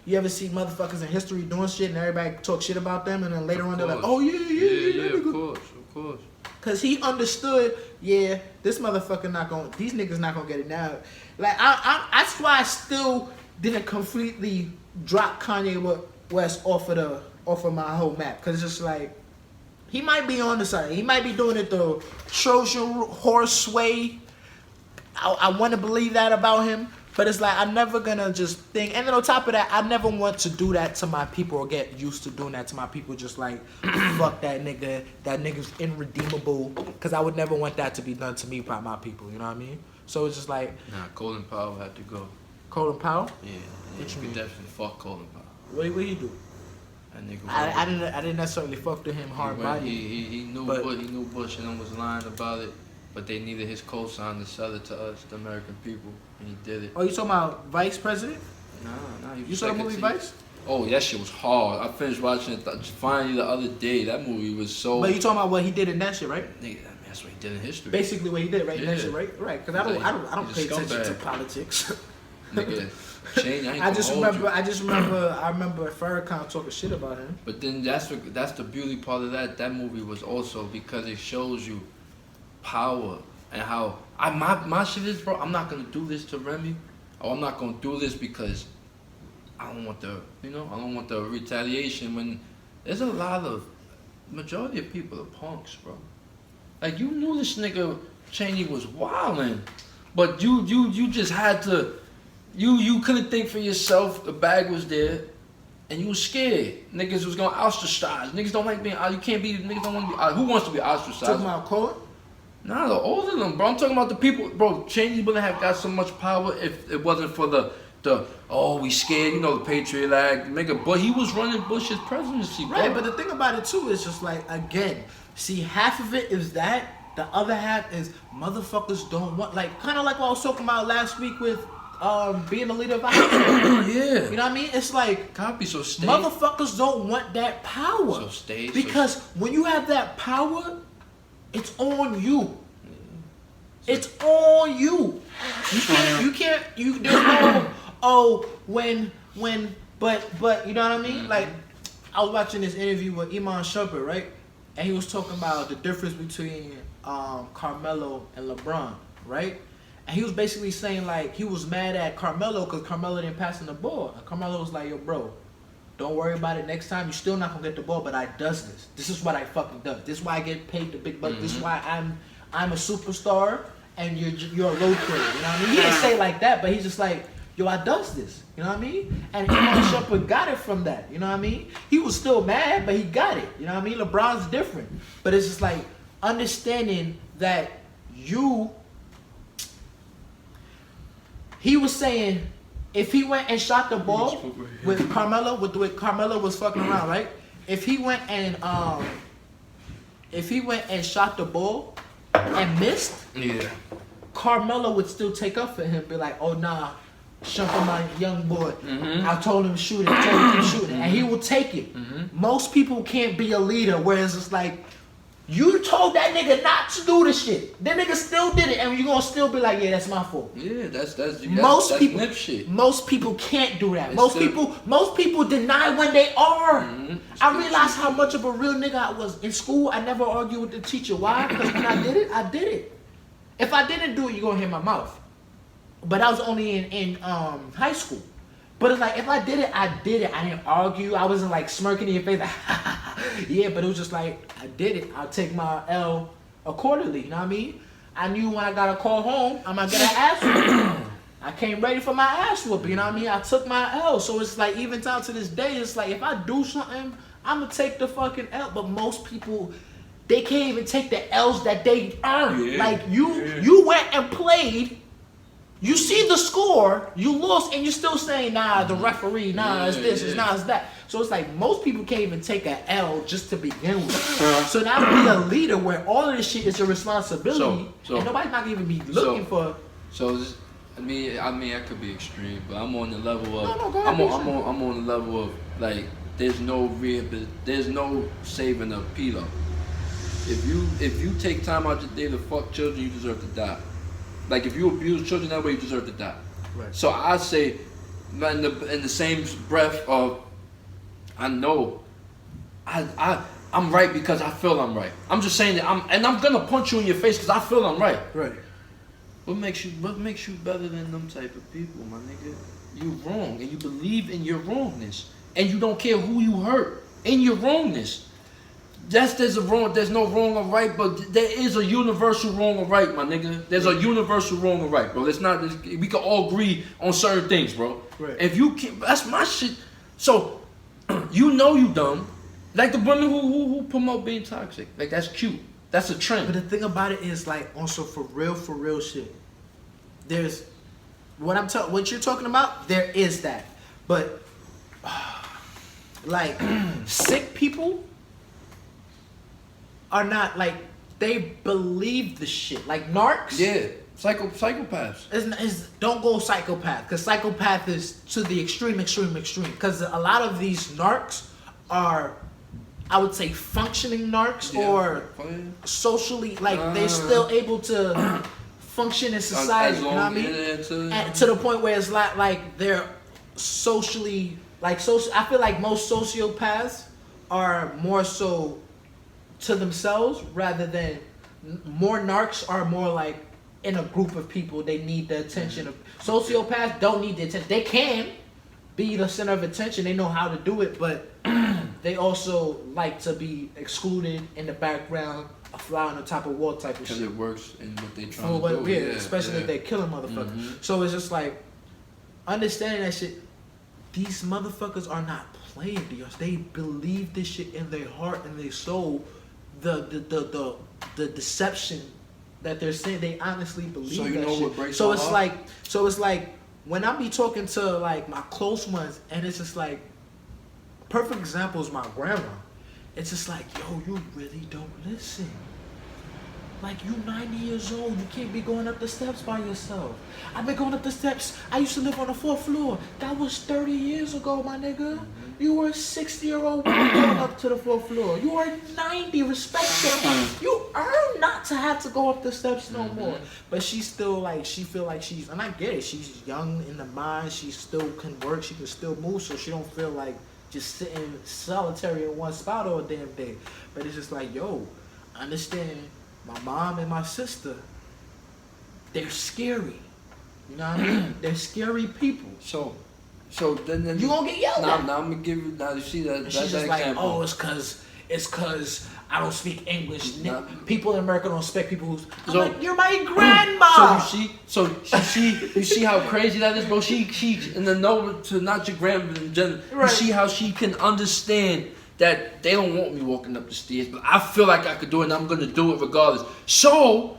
[SPEAKER 2] you ever see motherfuckers in history doing shit and everybody talk shit about them and then later on they're like, oh yeah,
[SPEAKER 1] of course.
[SPEAKER 2] Cause he understood, yeah, this motherfucker not gonna, these niggas not gonna get it now. Like that's why I still didn't completely drop Kanye West off of my whole map. Cause it's just like, he might be on the side. He might be doing it the Trojan horse way. I want to believe that about him. But it's like, I'm never gonna just think. And then on top of that, I never want to do that to my people or get used to doing that to my people. Just like, fuck that nigga. That nigga's irredeemable. Because I would never want that to be done to me by my people. You know what I mean? So it's just like.
[SPEAKER 1] Nah, Colin Powell had to go.
[SPEAKER 2] Colin Powell?
[SPEAKER 1] Yeah.
[SPEAKER 2] What you
[SPEAKER 1] You
[SPEAKER 2] mean?
[SPEAKER 1] could definitely fuck Colin Powell.
[SPEAKER 2] What he do?
[SPEAKER 1] That nigga.
[SPEAKER 2] I didn't necessarily fuck to him hard body.
[SPEAKER 1] He knew Bush and them was lying about it, but they needed his cosign to sell it to us, the American people, and he did it.
[SPEAKER 2] Oh, you talking about Vice President?
[SPEAKER 1] Nah.
[SPEAKER 2] You saw the movie Vice?
[SPEAKER 1] Oh, that shit was hard. I finished watching it finally the other day. That movie was so.
[SPEAKER 2] But you talking about what he did in that shit, right?
[SPEAKER 1] Nigga, that's what he did in history.
[SPEAKER 2] Basically, what he did, right?
[SPEAKER 1] Yeah.
[SPEAKER 2] That shit, right? Right. Because I don't
[SPEAKER 1] He's
[SPEAKER 2] pay
[SPEAKER 1] a
[SPEAKER 2] attention to
[SPEAKER 1] scumbag.
[SPEAKER 2] politics.
[SPEAKER 1] Nigga, Shane,
[SPEAKER 2] I remember Farrakhan talking shit about him.
[SPEAKER 1] But then that's the beauty part of that. That movie was also because it shows you power and how my shit is, bro. I'm not gonna do this to Remy, or I'm not gonna do this because I don't want the retaliation. When there's a lot of majority of people are punks, bro. Like, you knew this nigga Cheney was wildin', but you just had to. You couldn't think for yourself. The bag was there, and you was scared. Niggas was gonna ostracize. Niggas don't like being. You can't be. Niggas don't want to be. Who wants to be ostracized?
[SPEAKER 2] Talking about Colin?
[SPEAKER 1] Nah, all of them, bro. I'm talking about the people, bro. Cheney wouldn't have got so much power if it wasn't for the we scared. You know, the Patriot Act, nigga. But he was running Bush's presidency, bro.
[SPEAKER 2] Right, but the thing about it too is just like, again, see, half of it is that. The other half is motherfuckers don't want, like, kind of like what I was talking about last week with being the leader of our country.
[SPEAKER 1] Yeah.
[SPEAKER 2] You know what I mean? It's like,
[SPEAKER 1] Copy, so stay.
[SPEAKER 2] motherfuckers don't want that power.
[SPEAKER 1] So stay.
[SPEAKER 2] Because when you have that power, it's on you. It's on you. There's no, but you know what I mean? Like, I was watching this interview with Iman Shumpert, right? And he was talking about the difference between Carmelo and LeBron, right? And he was basically saying, like, he was mad at Carmelo because Carmelo didn't pass him the ball. And Carmelo was like, yo, bro, don't worry about it next time. You're still not going to get the ball, but I does this. This is what I fucking does. This is why I get paid the big bucks. This is why I'm a superstar and you're a low player. You know what I mean? He didn't say it like that, but he's just like, yo, I does this. You know what I mean? And Iman Shumpert got it from that. You know what I mean? He was still mad, but he got it. You know what I mean? LeBron's different. But it's just like understanding that he was saying if he went and shot the ball with Carmelo, with Carmelo was fucking around, right? If he went and shot the ball and missed,
[SPEAKER 1] Yeah.
[SPEAKER 2] Carmelo would still take up for him, be like, oh nah, Shumpert my young boy. I told him to shoot it, and he will take it. Most people can't be a leader, whereas it's like, you told that nigga not to do the shit. That nigga still did it, and you gonna still be like, yeah, that's my fault.
[SPEAKER 1] Yeah, that's
[SPEAKER 2] Most people,
[SPEAKER 1] nip shit.
[SPEAKER 2] most people can't do that.
[SPEAKER 1] It's
[SPEAKER 2] Most
[SPEAKER 1] still-
[SPEAKER 2] people deny when they are. I realized how much of a real nigga I was in school. I never argued with the teacher. Why? Because when I did it. If I didn't do it, you're gonna hear my mouth. But I was only in high school. But it's like, if I did it, I did it. I didn't argue. I wasn't like smirking in your face like, yeah, but it was just like, I did it. I'll take my L accordingly, you know what I mean? I knew when I got a call home, I'm gonna get an ass whooping. I came ready for my ass whooping, you know what I mean? I took my L. So it's like, even down to this day, it's like, if I do something, I'm gonna take the fucking L. But most people, they can't even take the L's that they earn.
[SPEAKER 1] Yeah,
[SPEAKER 2] Like, you went and played You see the score, you lost, and you're still saying, nah, the referee, nah, it's this, it's nah, it's that. So it's like most people can't even take an L just to begin with. So now be a leader where all of this shit is your responsibility, and nobody's not gonna even be looking for.
[SPEAKER 1] So I mean, I could be extreme, but I'm on the level of
[SPEAKER 2] No, go ahead,
[SPEAKER 1] I'm on the level of like there's no saving a pillow. If you take time out your day to fuck children, you deserve to die. Like if you abuse children that way, you deserve to die.
[SPEAKER 2] Right.
[SPEAKER 1] So I say, in the same breath of, I know, I'm right because I feel I'm right. I'm just saying that I'm gonna punch you in your face because I feel I'm right.
[SPEAKER 2] Right.
[SPEAKER 1] What makes you better than them type of people, my nigga? You wrong and you believe in your wrongness and you don't care who you hurt in your wrongness. There's no wrong or right, but there is a universal wrong or right, my nigga. There's a universal wrong or right, bro. We can all agree on certain things, bro.
[SPEAKER 2] Right.
[SPEAKER 1] If you can, that's my shit. So, you know you dumb. Like the women who promote being toxic. Like that's cute. That's a trend.
[SPEAKER 2] But the thing about it is like also for real shit. There's what you're talking about. There is that, but like sick people are not like they believe the shit. Like narcs.
[SPEAKER 1] Yeah, psychopaths.
[SPEAKER 2] Don't go psychopath because psychopath is to the extreme. Because a lot of these narcs are, I would say, functioning narcs or socially like they're still able to function in society. You know what I mean? And to the point where it's like they're socially like social. I feel like most sociopaths are more so to themselves rather than more narcs are more like in a group of people. They need the attention of sociopaths. Don't need the attention. They can be the center of attention. They know how to do it, but they also like to be excluded in the background, a fly on the top of wall type of shit.
[SPEAKER 1] Because it works in what they trying to do.
[SPEAKER 2] Yeah, especially if they're killing motherfuckers. So it's just like understanding that shit. These motherfuckers are not playing deals. They believe this shit in their heart and their soul. The deception that they're saying, they honestly believe
[SPEAKER 1] so you
[SPEAKER 2] that
[SPEAKER 1] know
[SPEAKER 2] shit.
[SPEAKER 1] What breaks
[SPEAKER 2] so
[SPEAKER 1] my
[SPEAKER 2] it's
[SPEAKER 1] heart?
[SPEAKER 2] like when I be talking to like my close ones, and it's just like perfect example is my grandma. It's just like, yo, you really don't listen. Like, you 90 years old, you can't be going up the steps by yourself. I've been going up the steps. I used to live on the 4th floor. That was 30 years ago, my nigga. You were a 60-year-old woman going up to the 4th floor. You are 90, respect yourself. You earn not to have to go up the steps no more. But she's still like, she feel like she's, and I get it, she's young in the mind, she still can work, she can still move, so she don't feel like just sitting solitary in one spot all damn day. But it's just like, yo, understand, my mom and my sister, they're scary. You know what I mean? They're scary people.
[SPEAKER 1] So then
[SPEAKER 2] You gonna get yelled at.
[SPEAKER 1] Now I'm gonna give you. Now you see that.
[SPEAKER 2] And
[SPEAKER 1] That's
[SPEAKER 2] she's just
[SPEAKER 1] that
[SPEAKER 2] like,
[SPEAKER 1] example.
[SPEAKER 2] oh, it's cause I don't speak English. People in America don't respect people who's. I'm like, you're my grandma.
[SPEAKER 1] So you see how crazy that is, bro. She and then no to not your grandma. You
[SPEAKER 2] Right.
[SPEAKER 1] see how she can understand that they don't want me walking up the stairs, but I feel like I could do it, and I'm gonna do it regardless. So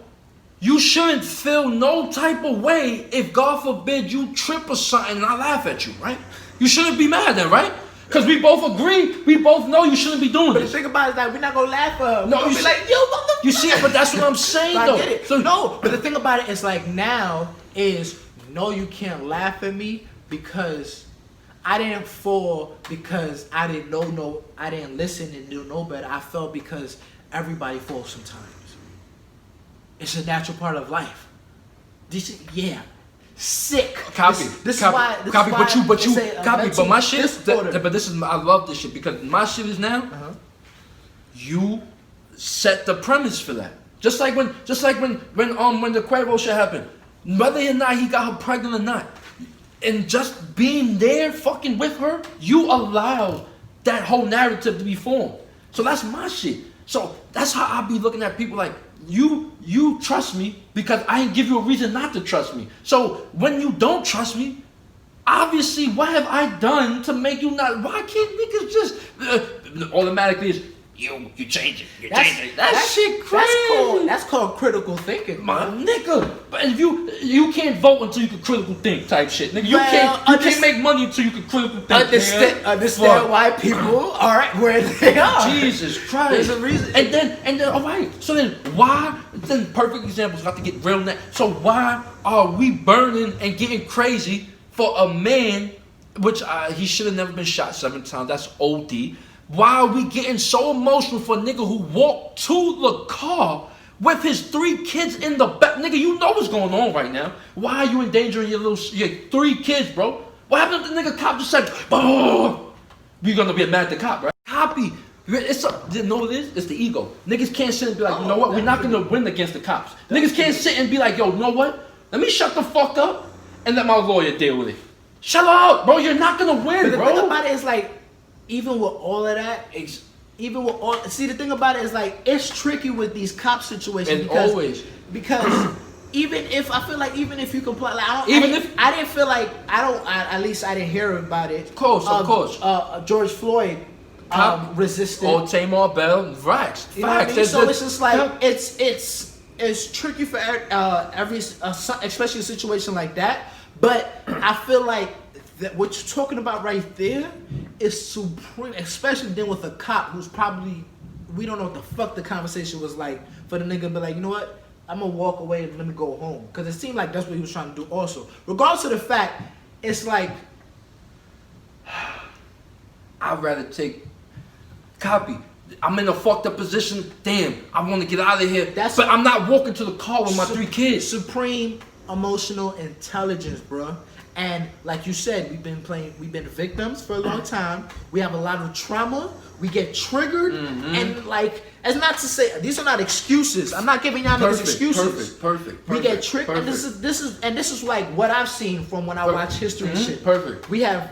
[SPEAKER 1] you shouldn't feel no type of way if God forbid you trip or something and I laugh at you, right? You shouldn't be mad then, right? Because we both agree, we both know you shouldn't be doing
[SPEAKER 2] But
[SPEAKER 1] this.
[SPEAKER 2] the thing about it is that we're not gonna laugh at her.
[SPEAKER 1] No,
[SPEAKER 2] We're
[SPEAKER 1] you
[SPEAKER 2] gonna be like, yo, motherfucker.
[SPEAKER 1] You see it, but that's what I'm saying
[SPEAKER 2] I
[SPEAKER 1] though.
[SPEAKER 2] get it.
[SPEAKER 1] So
[SPEAKER 2] no, but the thing about it is like now is no, you can't laugh at me because I didn't fall because I didn't know I didn't listen and do no better. I fell because everybody falls sometimes. It's a natural part of life. This yeah. Sick.
[SPEAKER 1] Copy.
[SPEAKER 2] This
[SPEAKER 1] copy,
[SPEAKER 2] is why.
[SPEAKER 1] copy. But you
[SPEAKER 2] it's a
[SPEAKER 1] copy.
[SPEAKER 2] mental
[SPEAKER 1] But my shit.
[SPEAKER 2] disorder.
[SPEAKER 1] But this is. I love this shit because my shit is now. You set the premise for that. Just like when the Quavo shit happened, whether or not he got her pregnant or not, and just being there, fucking with her, you allow that whole narrative to be formed. So that's my shit. So that's how I be looking at people like. You trust me because I ain't give you a reason not to trust me. So when you don't trust me, obviously what have I done to make you not? Why can't niggas just automatically is
[SPEAKER 3] You change it. You
[SPEAKER 2] That's,
[SPEAKER 3] change it. That shit crazy.
[SPEAKER 2] That's called critical thinking.
[SPEAKER 3] My nigga, but if you can't vote until you can critical think type shit, nigga. You can't make money until you can critical think.
[SPEAKER 2] Understand why people are where they are.
[SPEAKER 3] Jesus Christ.
[SPEAKER 2] There's a reason.
[SPEAKER 3] And then all right. So then why? Then perfect examples got to get real now. So why are we burning and getting crazy for a man, which he should have never been shot 7 times? That's OD. Why are we getting so emotional for a nigga who walked to the car with his 3 kids in the back? Nigga, you know what's going on right now. Why are you endangering your 3 kids, bro? What happened if the nigga cop just said, oh, you're gonna be mad at the cop, right? Copy. You know what it is? It's the ego. Niggas can't sit and be like, you know what? We're not gonna win against the cops. Niggas can't sit and be like, yo, you know what? Let me shut the fuck up and let my lawyer deal with it. Shut up, bro. You're not gonna win, bro.
[SPEAKER 2] The thing about it is like, even with all of that, the thing about it is like, it's tricky with these cop situations because even if you comply, like, I didn't feel like at least I didn't hear about it.
[SPEAKER 3] Of course.
[SPEAKER 2] George Floyd resisted.
[SPEAKER 3] Or Tamar Bell, facts.
[SPEAKER 2] You know what I mean? So it's just like it's tricky for every especially a situation like that. But I feel like that what you're talking about right there is supreme, especially then with a cop who's probably, we don't know what the fuck the conversation was like for the nigga to be like, you know what, I'm gonna walk away and let me go home, because it seemed like that's what he was trying to do also. Regardless of the fact, it's like,
[SPEAKER 3] I'd rather take copy. I'm in a fucked up position. Damn, I want to get out of here. But I'm not walking to the car with my 3 kids.
[SPEAKER 2] Supreme emotional intelligence, bro. And like you said, we've been victims for a long time. We have a lot of trauma. We get triggered, and like, as not to say these are not excuses. I'm not giving y'all niggas excuses.
[SPEAKER 3] Perfect.
[SPEAKER 2] We get triggered, and this is like what I've seen from when I watch history and shit.
[SPEAKER 3] Perfect.
[SPEAKER 2] We have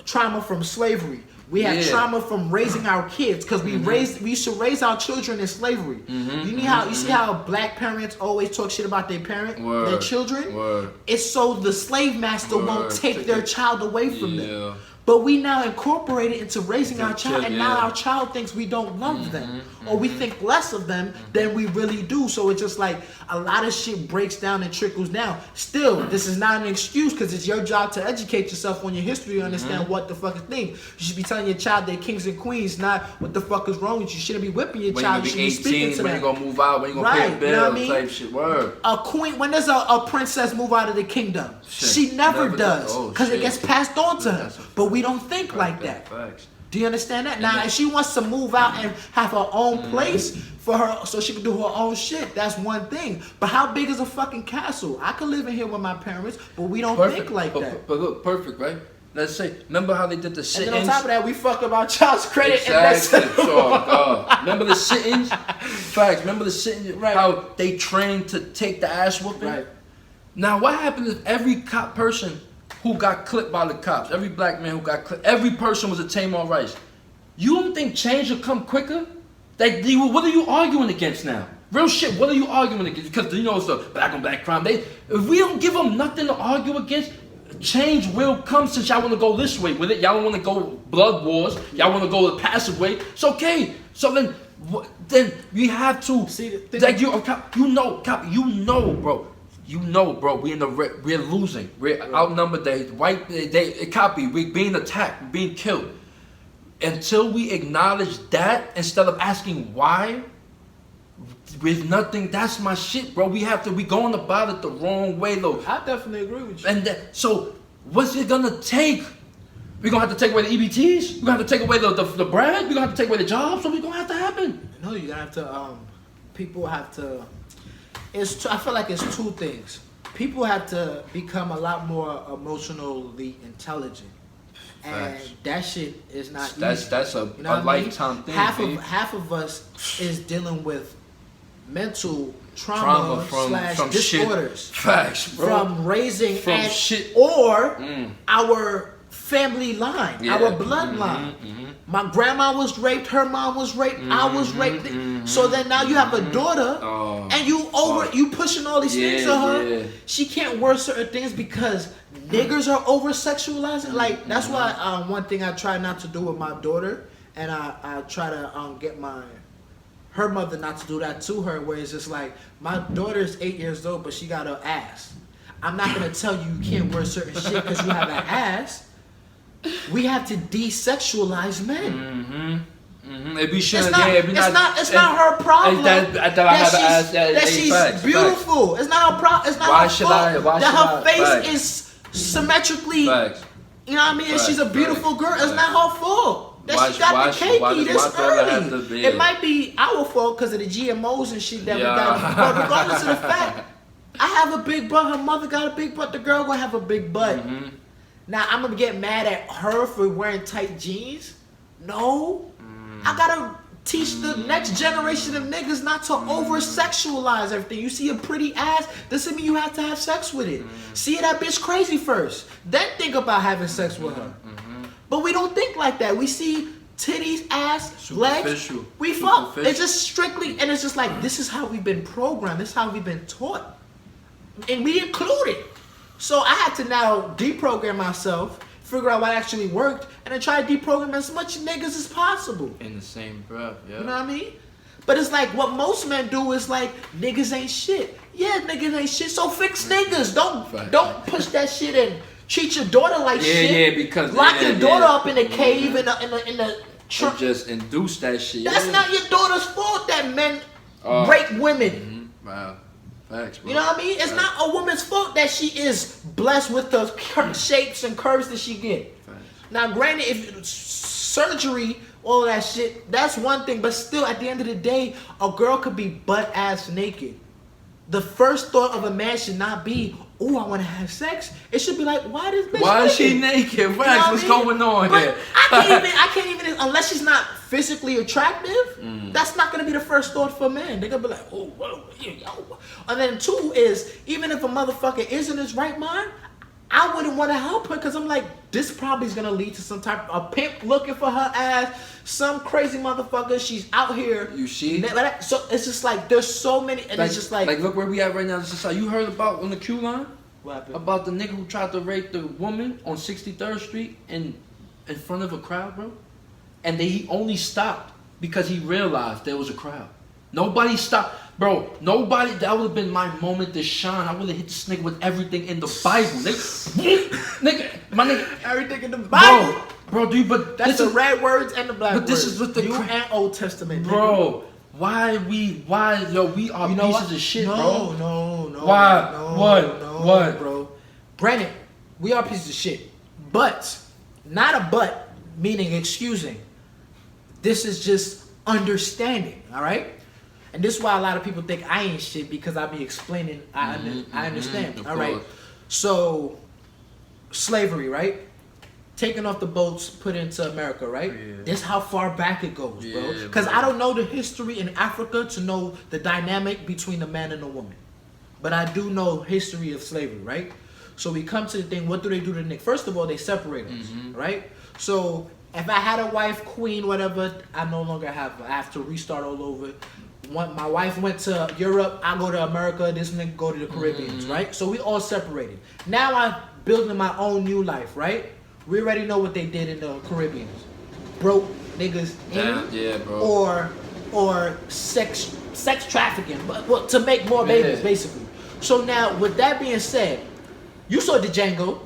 [SPEAKER 2] trauma from slavery. We have trauma from raising our kids, because we used to raise our children in slavery. You see how black parents always talk shit about their their children? It's so the slave master won't take their child away from them. But we now incorporate it into raising our child, and now our child thinks we don't love them, or we think less of them than we really do. So it's just like a lot of shit breaks down and trickles down. Still, this is not an excuse, because it's your job to educate yourself on your history and understand what the fuck is thing. You should be telling your child they're kings and queens, not what the fuck is wrong with you. You shouldn't be whipping your child. You should be speaking to them.
[SPEAKER 3] When you gonna move out, when you gonna pay a bill,
[SPEAKER 2] you know what I mean?
[SPEAKER 3] Type shit. Word.
[SPEAKER 2] A queen, when does a princess move out of the kingdom? She never does, because it gets passed on to her. But we don't think like that.
[SPEAKER 3] Facts.
[SPEAKER 2] Do you understand that? Now, if she wants to move out and have her own place for her, so she can do her own shit, that's one thing. But how big is a fucking castle? I could live in here with my parents, but we don't think like that.
[SPEAKER 3] But look, perfect, right? Let's say, remember how they did the sit-ins?
[SPEAKER 2] And then on top of that, we fuck up our child's credit.
[SPEAKER 3] Exactly. Remember the sit-ins? Facts. Remember the sit-ins? Right. How they trained to take the ass whooping?
[SPEAKER 2] Right.
[SPEAKER 3] Now, what happens if every cop person who got clipped by the cops, every black man who got clipped, every person was a Tamar Rice? You don't think change will come quicker? What are you arguing against now? Real shit, what are you arguing against? Because you know it's a black on black crime. If we don't give them nothing to argue against, change will come, since y'all want to go this way with it. Y'all don't want to go blood wars. Y'all want to go the passive way. It's okay. So then we have to see, like, you know, bro. You know, bro, we're losing. We're outnumbered. We're being attacked, we're being killed. Until we acknowledge that, instead of asking why, with nothing, that's my shit, bro. We going about it the wrong way, though.
[SPEAKER 2] I definitely agree with you.
[SPEAKER 3] And so, what's it gonna take? We're gonna have to take away the EBTs? We're gonna have to take away the bread? We're gonna have to take away the jobs? What's gonna have to happen?
[SPEAKER 2] No, you're gonna have to, people have to, I feel like it's 2 things. People have to become a lot more emotionally intelligent. And that shit is not easy.
[SPEAKER 3] That's a lifetime thing.
[SPEAKER 2] Half of us is dealing with mental trauma / disorders.
[SPEAKER 3] Facts, bro.
[SPEAKER 2] From raising our family line, our bloodline. My grandma was raped, her mom was raped, I was raped. So then now you have a daughter, and you pushing all these things to her. Yeah. She can't wear certain things because niggers are over sexualizing. Like, that's why one thing I try not to do with my daughter and I try to get her mother not to do that to her, where it's just like, my daughter's 8 years old, but she got an ass. I'm not gonna tell you can't wear certain shit because you have an ass. We have to desexualize men.
[SPEAKER 3] If we should,
[SPEAKER 2] It's not her problem that she's beautiful. It's not her problem. It's not her fault that her face is symmetrically.
[SPEAKER 3] Facts.
[SPEAKER 2] You know what I mean?
[SPEAKER 3] Facts,
[SPEAKER 2] she's a beautiful girl. It's not her fault that she got the cakey this early. It might be our fault because of the GMOs and shit that we got. But regardless of the fact, I have a big butt. Her mother got a big butt. The girl gonna have a big butt. Now I'm gonna get mad at her for wearing tight jeans? No. I gotta teach the next generation of niggas not to over-sexualize everything. You see a pretty ass, doesn't mean you have to have sex with it. See that bitch crazy first, then think about having sex with her. But we don't think like that. We see titties, ass, legs, we fuck. It's just strictly, and it's just like, this is how we've been programmed. This is how we've been taught. And we include it. So I had to now deprogram myself, figure out what actually worked, and then try to deprogram as much niggas as possible.
[SPEAKER 3] In the same breath, yeah.
[SPEAKER 2] You know what I mean? But it's like what most men do is like, niggas ain't shit. Yeah, niggas ain't shit, so fix niggas. Don't push that shit and treat your daughter like shit.
[SPEAKER 3] Yeah, because
[SPEAKER 2] lock your daughter up in a cave in the trunk.
[SPEAKER 3] Just induce that shit.
[SPEAKER 2] That's not your daughter's fault that men rape women.
[SPEAKER 3] Wow. Facts, bro.
[SPEAKER 2] You know what I mean? It's not a woman's fault that she is blessed with the shapes and curves that she get.
[SPEAKER 3] Facts.
[SPEAKER 2] Now, granted, if surgery, all that shit, that's one thing. But still, at the end of the day, a girl could be butt-ass naked. The first thought of a man should not be, oh, I want to have sex. It should be like, why this bitch
[SPEAKER 3] Why
[SPEAKER 2] naked?
[SPEAKER 3] is she naked? Facts, what's going on
[SPEAKER 2] but
[SPEAKER 3] here?
[SPEAKER 2] I can't even, unless she's not physically attractive, that's not going to be the first thought for a man. They're going to be like, oh, whoa, yo. And then two is, even if a motherfucker is in his right mind, I wouldn't want to help her because I'm like, this probably is going to lead to some type of a pimp looking for her ass, some crazy motherfucker. She's out here.
[SPEAKER 3] You see?
[SPEAKER 2] So it's just like, there's so many, and it's just like.
[SPEAKER 3] Like, look where we at right now. This is how you heard about on the Q line?
[SPEAKER 2] What happened?
[SPEAKER 3] About the nigga who tried to rape the woman on 63rd Street in front of a crowd, bro? And he only stopped because he realized there was a crowd. Nobody stopped. Bro, nobody, that would have been my moment to shine. I would have hit this nigga with everything in the Bible, nigga. Nigga, my nigga.
[SPEAKER 2] Everything in the Bible.
[SPEAKER 3] Bro, dude, but
[SPEAKER 2] that's the red words and the black words.
[SPEAKER 3] But this is what the
[SPEAKER 2] New and Old Testament.
[SPEAKER 3] Bro, we are pieces of shit, bro.
[SPEAKER 2] No.
[SPEAKER 3] What?
[SPEAKER 2] Bro. Granted, we are pieces of shit. But, not a but, meaning excusing. This is just understanding, alright? And this is why a lot of people think I ain't shit, because I be explaining, I understand, alright? So, slavery, right? Taken off the boats, put into America, right? Yeah. This how far back it goes, bro. Because I don't know the history in Africa to know the dynamic between the man and the woman. But I do know history of slavery, right? So we come to the thing, what do they do to Nick? First of all, they separate us, right? So if I had a wife, queen, whatever, I no longer have her. I have to restart all over. My wife went to Europe, I go to America, this nigga go to the Caribbean, right? So we all separated. Now I'm building my own new life, right? We already know what they did in the Caribbean. Broke niggas or sex trafficking, but to make more babies, basically. So now, with that being said, you saw the Django.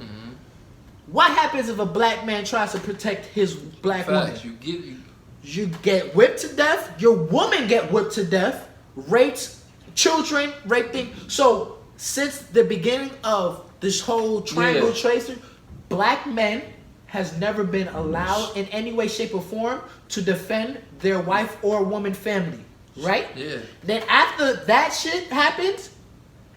[SPEAKER 2] What happens if a black man tries to protect his black woman? You get whipped to death. Your woman get whipped to death. Raped, children, raping. So since the beginning of this whole triangle tracer, black men has never been allowed in any way, shape, or form to defend their wife or woman family, right? Yeah. Then after that shit happens,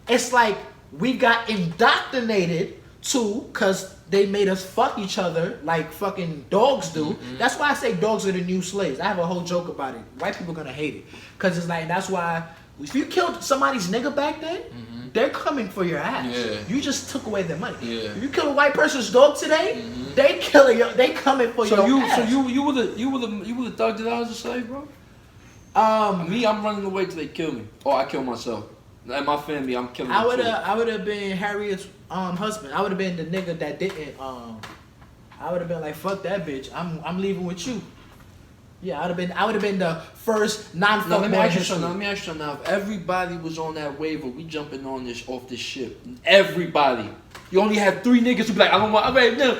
[SPEAKER 2] it's like we got indoctrinated to, because they made us fuck each other like fucking dogs do. That's why I say dogs are the new slaves. I have a whole joke about it. White people gonna hate it. Because it's like, that's why if you killed somebody's nigga back then, they're coming for your ass. Yeah. You just took away their money. Yeah. If you kill a white person's dog today, they coming for your ass.
[SPEAKER 3] So you would have thugged it out as a slave, bro? Me, I'm running away till they kill me. Or I kill myself. Like my family, I'm killing them.
[SPEAKER 2] I would have been Harriet's husband. I would have been the nigga that didn't I would have been like, fuck that bitch. I'm leaving with you. Yeah, I would have been the first non-fuck
[SPEAKER 3] Now let me
[SPEAKER 2] boy
[SPEAKER 3] ask you
[SPEAKER 2] history.
[SPEAKER 3] something. Let me ask you something. Now, if everybody was on that wave, or we jumping on this off this ship, everybody, you only had 3 niggas who be like, I don't want. I mean, no,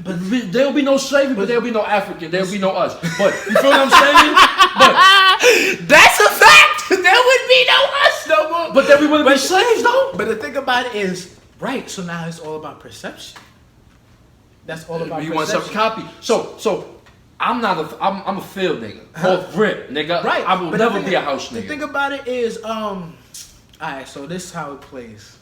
[SPEAKER 3] but there'll be no slavery, but there'll be no African, there'll be no us. But you feel what I'm saying? But
[SPEAKER 2] that's a fact. There would be no us no more.
[SPEAKER 3] but then we wouldn't be slaves though.
[SPEAKER 2] But the thing about it is, right? So now it's all about perception. That's all about
[SPEAKER 3] You
[SPEAKER 2] perception.
[SPEAKER 3] want some copy? So I'm not a. I'm a field nigga. Off rip, nigga.
[SPEAKER 2] Right.
[SPEAKER 3] I will
[SPEAKER 2] But
[SPEAKER 3] never
[SPEAKER 2] the
[SPEAKER 3] be a house
[SPEAKER 2] The
[SPEAKER 3] nigga.
[SPEAKER 2] thing about it is, alright, so this is how it plays.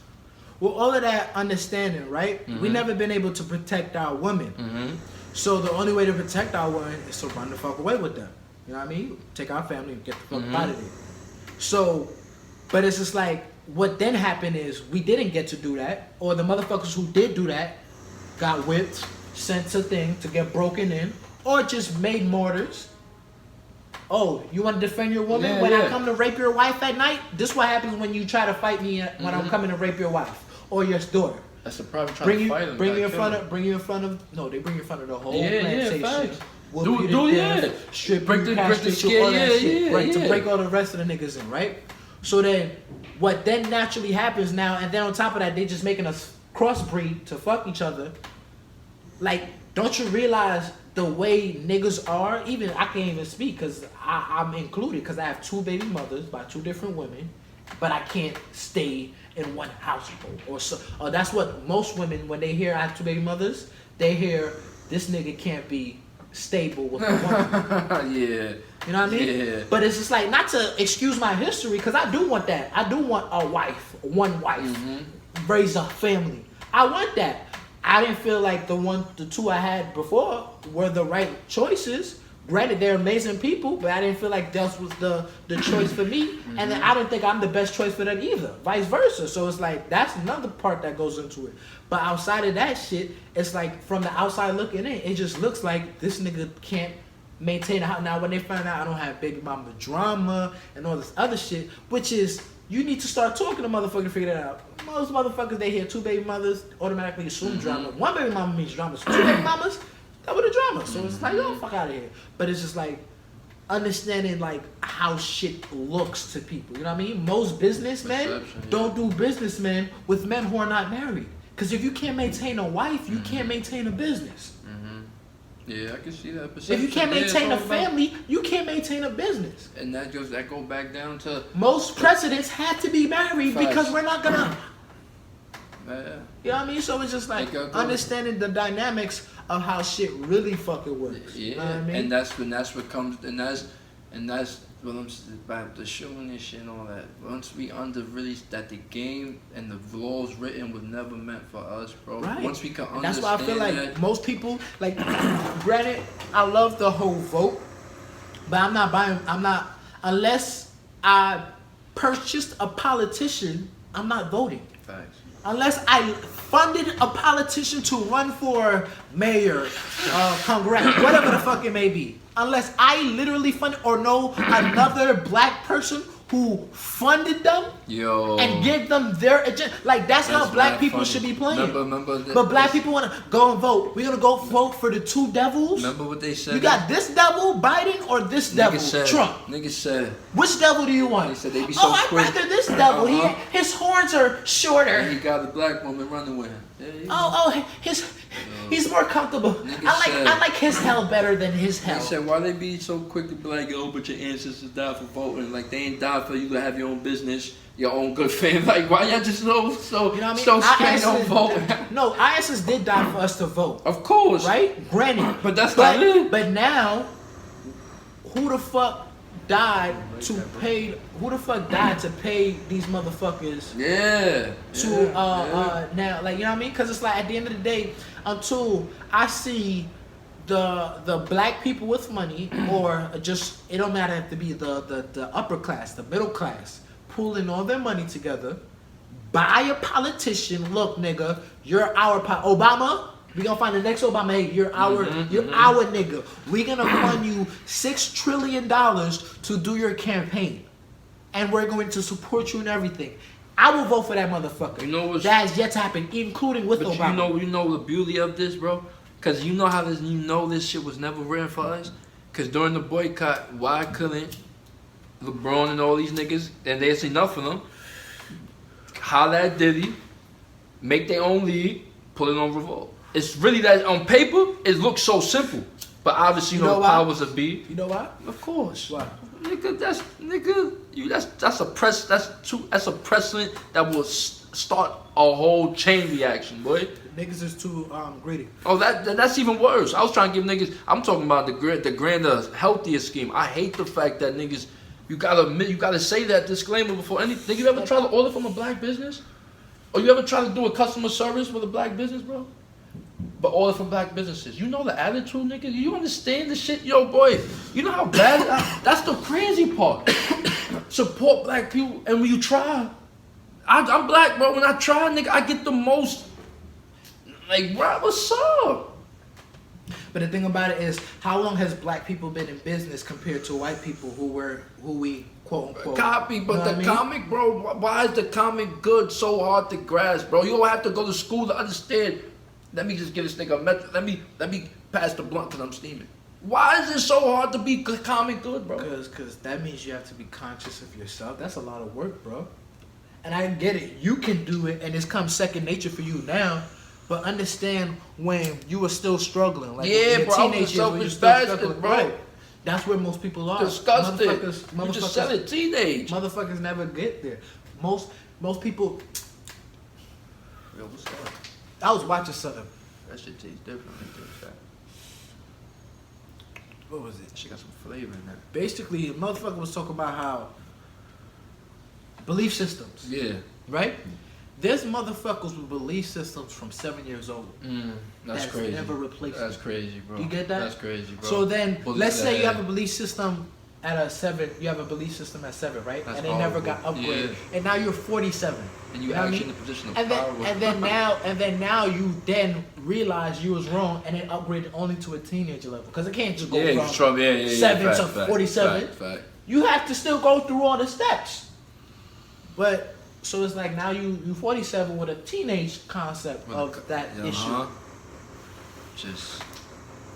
[SPEAKER 2] With all of that understanding, right? We never been able to protect our women. So the only way to protect our women is to run the fuck away with them. You know what I mean? Take our family and get the fuck out of there. So, but it's just like, what then happened is we didn't get to do that, or the motherfuckers who did do that got whipped, sent to thing to get broken in, or just made martyrs. Oh, you want to defend your woman?
[SPEAKER 3] Yeah,
[SPEAKER 2] When I
[SPEAKER 3] yeah.
[SPEAKER 2] come to rape your wife at night, this what happens when you try to fight me when I'm coming to rape your wife or your daughter.
[SPEAKER 3] That's the problem. Trying
[SPEAKER 2] Bring
[SPEAKER 3] to
[SPEAKER 2] you,
[SPEAKER 3] fight him.
[SPEAKER 2] bring you in
[SPEAKER 3] gotta
[SPEAKER 2] front
[SPEAKER 3] kill
[SPEAKER 2] of, bring you in front of. No, they bring you in front of the whole
[SPEAKER 3] Yeah, yeah,
[SPEAKER 2] plantation.
[SPEAKER 3] facts.
[SPEAKER 2] Whoop
[SPEAKER 3] Do-
[SPEAKER 2] you to
[SPEAKER 3] do,
[SPEAKER 2] death,
[SPEAKER 3] yeah.
[SPEAKER 2] strip
[SPEAKER 3] Break
[SPEAKER 2] you,
[SPEAKER 3] the
[SPEAKER 2] castrate you,
[SPEAKER 3] skin,
[SPEAKER 2] all that
[SPEAKER 3] yeah,
[SPEAKER 2] shit,
[SPEAKER 3] yeah,
[SPEAKER 2] right? To
[SPEAKER 3] yeah.
[SPEAKER 2] break all the rest of the niggas in, right? So then, what then naturally happens now, and then on top of that, they just making us crossbreed to fuck each other. Like, don't you realize the way niggas are? Even I can't even speak because I'm included because I have 2 baby mothers by 2 different women, but I can't stay in one household. Or that's what most women, when they hear I have 2 baby mothers, they hear this nigga can't be stable with a woman.
[SPEAKER 3] Yeah.
[SPEAKER 2] You know what I mean?
[SPEAKER 3] Yeah.
[SPEAKER 2] But it's just like, not to excuse my history, because I do want that. I do want a wife, one wife, raise a family. I want that. I didn't feel like the 2 I had before were the right choices. Granted, they're amazing people, but I didn't feel like that was the choice for me. And then I don't think I'm the best choice for them either. Vice versa. So it's like, that's another part that goes into it. But outside of that shit, it's like, from the outside looking in, it just looks like this nigga can't maintain a house. Now, when they find out I don't have baby mama drama and all this other shit, which is, you need to start talking to motherfuckers to figure that out. Most motherfuckers, they hear 2 baby mothers, automatically assume drama. 1 baby mama means drama. So 2 baby mamas, that was the drama. So it's like, yo, fuck out of here. But it's just like, understanding like how shit looks to people. You know what I mean? Most businessmen
[SPEAKER 1] Perception, yeah.
[SPEAKER 2] don't do businessmen with men who are not married. Because if you can't maintain a wife, you can't maintain a business.
[SPEAKER 1] Yeah, I can see that.
[SPEAKER 2] If you can't
[SPEAKER 1] Yeah, it's
[SPEAKER 2] maintain a
[SPEAKER 1] all about-
[SPEAKER 2] family, you can't maintain a business.
[SPEAKER 1] and that go back down to
[SPEAKER 2] Most presidents had to be married
[SPEAKER 1] Facts.
[SPEAKER 2] because we're not gonna.
[SPEAKER 1] yeah.
[SPEAKER 2] You know what I mean? So it's just like
[SPEAKER 1] Go.
[SPEAKER 2] understanding the dynamics of how shit really fucking works.
[SPEAKER 1] Yeah,
[SPEAKER 2] You know what I mean?
[SPEAKER 1] and that's what comes, and that's what I'm about the shooting and shit and all that. Once we really that the game and the laws written was never meant for us, bro.
[SPEAKER 2] Right.
[SPEAKER 1] Once we can
[SPEAKER 2] And
[SPEAKER 1] understand
[SPEAKER 2] that's why I feel like
[SPEAKER 1] that,
[SPEAKER 2] most people, like, granted, I love the whole vote, but I'm not, unless I purchased a politician, I'm not voting.
[SPEAKER 1] facts.
[SPEAKER 2] Unless I funded a politician to run for mayor, congress, whatever the fuck it may be. Unless I literally funded or know another black person who funded them
[SPEAKER 1] Yo.
[SPEAKER 2] and give them their agenda. Like, that's how black
[SPEAKER 1] mad
[SPEAKER 2] people
[SPEAKER 1] funny.
[SPEAKER 2] should be playing.
[SPEAKER 1] Remember
[SPEAKER 2] But black people want to go and vote. We're going to go vote for the 2 devils.
[SPEAKER 1] Remember what they said?
[SPEAKER 2] You got this devil, Biden, or this devil, Trump.
[SPEAKER 1] Niggas said.
[SPEAKER 2] Which devil do you want?
[SPEAKER 1] They said they be so
[SPEAKER 2] oh, I'd
[SPEAKER 1] quick.
[SPEAKER 2] rather this devil.
[SPEAKER 1] Uh-huh.
[SPEAKER 2] His horns are shorter.
[SPEAKER 1] And he got a black woman running with him. Yeah,
[SPEAKER 2] He's more comfortable.
[SPEAKER 1] Nigga
[SPEAKER 2] I
[SPEAKER 1] said-
[SPEAKER 2] like his hell better than his
[SPEAKER 1] He
[SPEAKER 2] hell.
[SPEAKER 1] said, why they be so quick to be like, yo, but your ancestors died for voting? Like, they ain't died for you to have your own business, your own good fame. Like, why y'all just so
[SPEAKER 2] You know what I mean?
[SPEAKER 1] so
[SPEAKER 2] Our
[SPEAKER 1] scared on
[SPEAKER 2] ancestors-
[SPEAKER 1] voting?
[SPEAKER 2] No, our ancestors did die for us to vote,
[SPEAKER 1] Of course.
[SPEAKER 2] right? Granted,
[SPEAKER 1] But that's not it.
[SPEAKER 2] But now, who the fuck died to pay? Who the fuck died to pay these motherfuckers?
[SPEAKER 1] Yeah.
[SPEAKER 2] To now, like, you know what I mean? Because it's like, at the end of the day, until I see the black people with money, or just, it don't matter if to be the upper class, the middle class, pooling all their money together, buy a politician. Look, nigga, you're our Obama. We gonna find the next Obama. Hey, you're our nigga. We gonna fund you $6 trillion to do your campaign, and we're going to support you in everything. I will vote for that motherfucker.
[SPEAKER 3] You know what's-
[SPEAKER 2] that has yet to happen, including with
[SPEAKER 3] But
[SPEAKER 2] Obama.
[SPEAKER 3] you know the beauty of this, bro? Cause you know this shit was never written for us. Cause during the boycott, why couldn't LeBron and all these niggas, and there's enough of them, holla at Diddy, make their own league, put it on Revolt. It's really that on paper, it looks so simple. But obviously, you know powers that be.
[SPEAKER 2] You know why?
[SPEAKER 3] Of course.
[SPEAKER 2] Why?
[SPEAKER 3] Nigga, that's a precedent that will start a whole chain reaction, boy.
[SPEAKER 2] Niggas is too greedy.
[SPEAKER 3] Oh, that's even worse. I was trying to give niggas. I'm talking about the grander, healthier scheme. I hate the fact that niggas. You gotta say that disclaimer before anything. You ever try to order from a black business? Or you ever try to do a customer service with a black business, bro? But order from black businesses. You know the attitude, nigga? You understand the shit? Yo, boy, you know how bad that's the crazy part. Support black people, and when you try, I'm black, bro. When I try, nigga, I get the most, like, bro, what's up?
[SPEAKER 2] But the thing about it is, how long has black people been in business compared to white people who we quote unquote
[SPEAKER 3] copy? But
[SPEAKER 2] you know
[SPEAKER 3] the comic, bro, why is the comic good so hard to grasp, bro? You don't have to go to school to understand. Let me just give this nigga a method. Let me pass the blunt because I'm steaming. Why is it so hard to be comic good, bro?
[SPEAKER 2] Because that means you have to be conscious of yourself. That's a lot of work, bro. And I get it. You can do it, and it's come second nature for you now. But understand when you were still struggling, like
[SPEAKER 3] yeah,
[SPEAKER 2] in
[SPEAKER 3] bro,
[SPEAKER 2] your teenage years, when you're still struggling,
[SPEAKER 3] bro.
[SPEAKER 2] right? That's where most people are.
[SPEAKER 3] Disgusting. You just said it, teenage.
[SPEAKER 2] Motherfuckers never get there. Most people.
[SPEAKER 3] Yo, what's up?
[SPEAKER 2] I was watching something.
[SPEAKER 3] That shit tastes different.
[SPEAKER 2] What was it?
[SPEAKER 3] She got some flavor in that.
[SPEAKER 2] Basically, the motherfucker was talking about how belief systems.
[SPEAKER 3] Yeah.
[SPEAKER 2] Right? There's motherfuckers with belief systems from 7 years old.
[SPEAKER 3] That's crazy.
[SPEAKER 2] Never replaced.
[SPEAKER 3] That's crazy, bro.
[SPEAKER 2] You get that?
[SPEAKER 3] That's crazy, bro.
[SPEAKER 2] So then, let's say you
[SPEAKER 3] that.
[SPEAKER 2] have a belief system at a 7. You have a belief system at 7, right?
[SPEAKER 3] That's
[SPEAKER 2] and they never got
[SPEAKER 3] horrible.
[SPEAKER 2] upgraded.
[SPEAKER 3] Yeah.
[SPEAKER 2] And now you're 47.
[SPEAKER 3] And you
[SPEAKER 2] know what I
[SPEAKER 3] actually
[SPEAKER 2] mean?
[SPEAKER 3] in the position of
[SPEAKER 2] And
[SPEAKER 3] power.
[SPEAKER 2] then now you then realize you was wrong and then upgraded only to a teenager level because it can't just go from 7 to 47.
[SPEAKER 3] Fact.
[SPEAKER 2] You have to still go through all the steps. But so it's like now you 47 with a teenage concept of that issue.
[SPEAKER 3] Just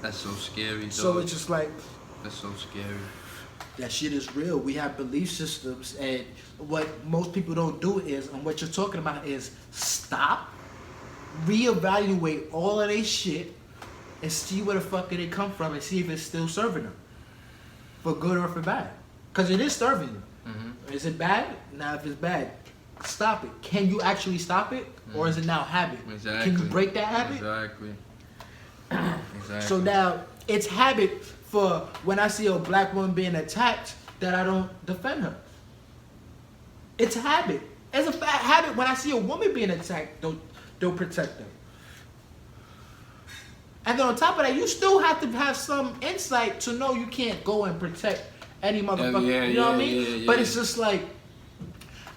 [SPEAKER 3] that's so scary.
[SPEAKER 2] So
[SPEAKER 3] dog.
[SPEAKER 2] it's just like
[SPEAKER 3] That's so scary.
[SPEAKER 2] that shit is real. We have belief systems, and what most people don't do is, and what you're talking about is stop, reevaluate all of their shit, and see where the fuck did it come from, and see if it's still serving them, for good or for bad. Because it is serving you.
[SPEAKER 3] Mm-hmm.
[SPEAKER 2] Is it bad? Now, if it's bad, stop it. Can you actually stop it, or is it now habit?
[SPEAKER 3] Exactly.
[SPEAKER 2] Can you break that habit?
[SPEAKER 3] Exactly.
[SPEAKER 2] So now it's habit for when I see a black woman being attacked that I don't defend her. It's a habit. It's a habit when I see a woman being attacked, don't protect her. And then on top of that, you still have to have some insight to know you can't go and protect any motherfucker. You know what I mean? But it's just like,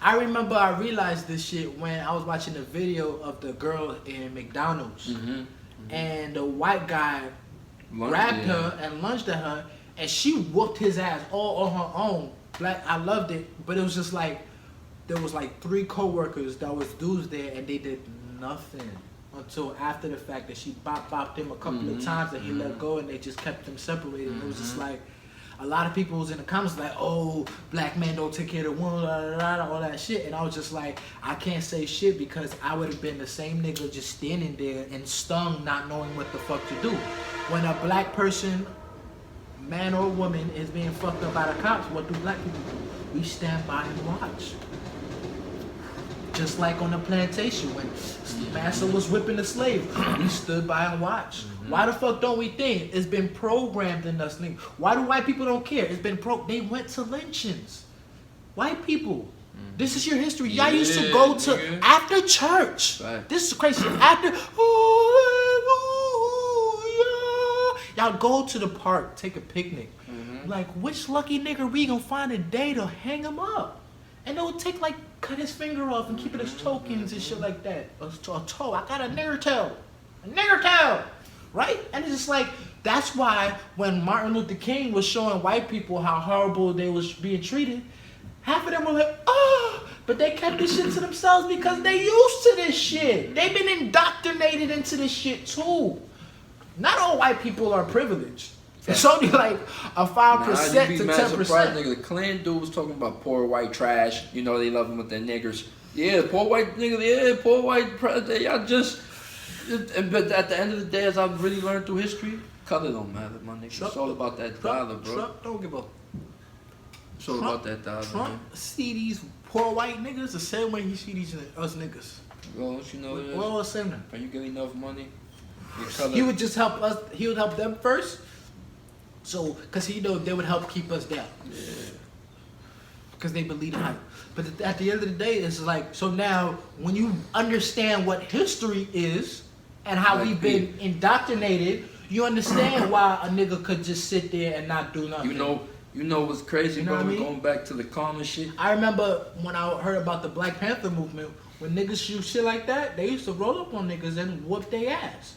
[SPEAKER 2] I remember I realized this shit when I was watching a video of the girl in McDonald's.
[SPEAKER 3] Mm-hmm.
[SPEAKER 2] And the white guy grabbed her and lunged at her, and she whooped his ass all on her own. Like, I loved it, but it was just like there was like 3 coworkers that was dudes there, and they did nothing until after the fact that she bopped him a couple of times, and he let go, and they just kept them separated. And it was just like a lot of people was in the comments like, "Oh, black men don't take care of the woman," all that shit, and I was just like, I can't say shit because I would have been the same nigga just standing there and stung, not knowing what the fuck to do. When a black person, man or woman, is being fucked up by the cops, what do black people do? We stand by and watch. Just like on the plantation when master was whipping the slave, we stood by and watched. Why the fuck don't we think? It's been programmed in us. Why do white people don't care? It's been they went to lynchings. White people. This is your history. Y'all used to go to after church.
[SPEAKER 3] Right.
[SPEAKER 2] This is crazy. After y'all go to the park, take a picnic. Like, which lucky nigga we gonna find a day to hang him up? And they would take, like, cut his finger off and keep it as tokens and shit like that. A toe. I got a nigger toe. A nigger toe. Right? And it's just like, that's why when Martin Luther King was showing white people how horrible they was being treated, half of them were like, oh, but they kept this shit to themselves because they used to this shit. They've been indoctrinated into this shit too. Not all white people are privileged. It's only like a 5%
[SPEAKER 1] Nah, you
[SPEAKER 2] to
[SPEAKER 1] be mad surprised,
[SPEAKER 2] 10%.
[SPEAKER 1] nigga. The Klan dude was talking about poor white trash. You know they love them with their niggers. Yeah, poor white nigga. Yeah, poor white president. Y'all just. But at the end of the day, as I've really learned through history, color don't matter, my nigga. It's all about that dollar, bro.
[SPEAKER 2] Trump don't give a.
[SPEAKER 1] It's all about that dollar,
[SPEAKER 2] Trump
[SPEAKER 1] man.
[SPEAKER 2] see these poor white niggas the same way he see these us niggas.
[SPEAKER 1] Well, don't you know it is?
[SPEAKER 2] We're all the same now.
[SPEAKER 1] When you get enough money, your color.
[SPEAKER 2] He would just help us. He would help them first. So, cause he know they would help keep us down.
[SPEAKER 1] Yeah.
[SPEAKER 2] Cause they believe in it. But at the end of the day, it's like so now when you understand what history is and how
[SPEAKER 1] Like
[SPEAKER 2] we've been indoctrinated, you understand why a nigga could just sit there and not do nothing.
[SPEAKER 1] You know what's crazy,
[SPEAKER 2] You know
[SPEAKER 1] bro?
[SPEAKER 2] what I mean?
[SPEAKER 1] Going back to the common shit.
[SPEAKER 2] I remember when I heard about the Black Panther movement, when niggas shoot shit like that, they used to roll up on niggas and whoop their ass,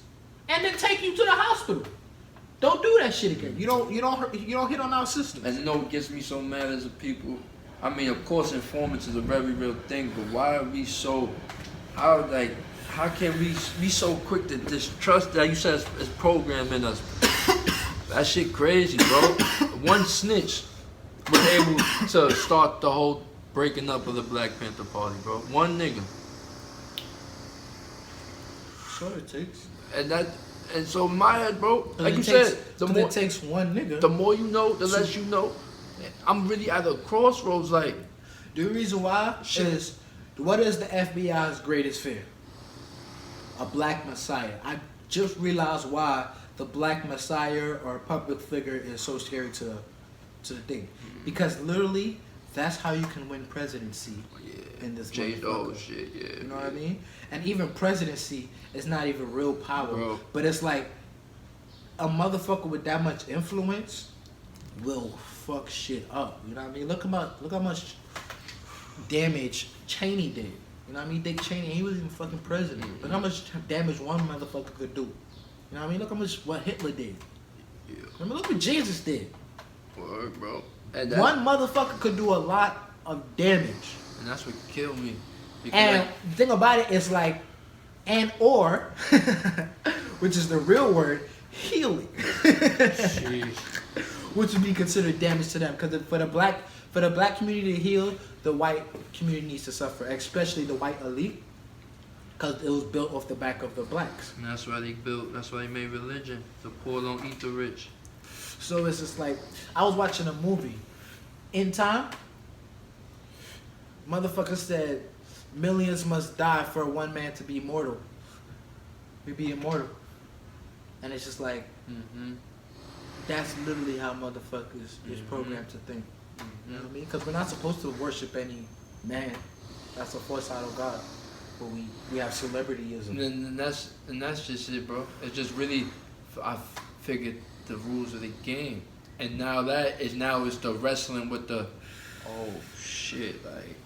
[SPEAKER 2] and then take you to the hospital. Don't do that shit again. You don't hit on our system.
[SPEAKER 1] And you know what gets me so mad as a people? I mean, of course, informants is a very real thing, but why are we so? How can we be so quick to distrust that? You said it's programmed in us. That shit crazy, bro. One snitch was able to start the whole breaking up of the Black Panther Party, bro. One nigga.
[SPEAKER 2] So it takes.
[SPEAKER 1] And so in my head, bro, like you said,
[SPEAKER 2] it takes one nigga.
[SPEAKER 1] the more you know, the less you know. I'm really at a crossroads, like.
[SPEAKER 2] The reason why
[SPEAKER 1] Shit.
[SPEAKER 2] is, what is the FBI's greatest fear? A black messiah. I just realized why the black messiah or public figure is so scary to the thing. Because literally, that's how you can win presidency in this motherfucker.
[SPEAKER 1] Shit, yeah.
[SPEAKER 2] You know what I mean? And even presidency is not even real power.
[SPEAKER 1] Bro.
[SPEAKER 2] But it's like, a motherfucker with that much influence will fuck shit up. You know what I mean? Look how much damage Cheney did. You know what I mean? Dick Cheney, he was even fucking president. Look how much damage one motherfucker could do. You know what I mean? Look how much what Hitler did.
[SPEAKER 1] Yeah.
[SPEAKER 2] I mean, look what Jesus did.
[SPEAKER 1] Word, bro. And
[SPEAKER 2] One motherfucker could do a lot of damage.
[SPEAKER 1] and that's what killed me. Because
[SPEAKER 2] And the thing about it is like, and or, which is the real word, healing. Which would be considered damage to them. Because for the black community to heal, the white community needs to suffer, especially the white elite. Because it was built off the back of the blacks.
[SPEAKER 1] and that's why they made religion. The poor don't eat the rich.
[SPEAKER 2] So it's just like, I was watching a movie. In Time, motherfucker said, millions must die for one man to be immortal. We be immortal. And it's just like,
[SPEAKER 1] Mm-hmm.
[SPEAKER 2] that's literally how motherfuckers is programmed to think. You know what I mean? Because we're not supposed to worship any man. That's a foresight of God. But we have celebrityism.
[SPEAKER 1] And that's just it, bro. It's just really, I figured the rules of the game, and now it's the wrestling with the, oh shit, like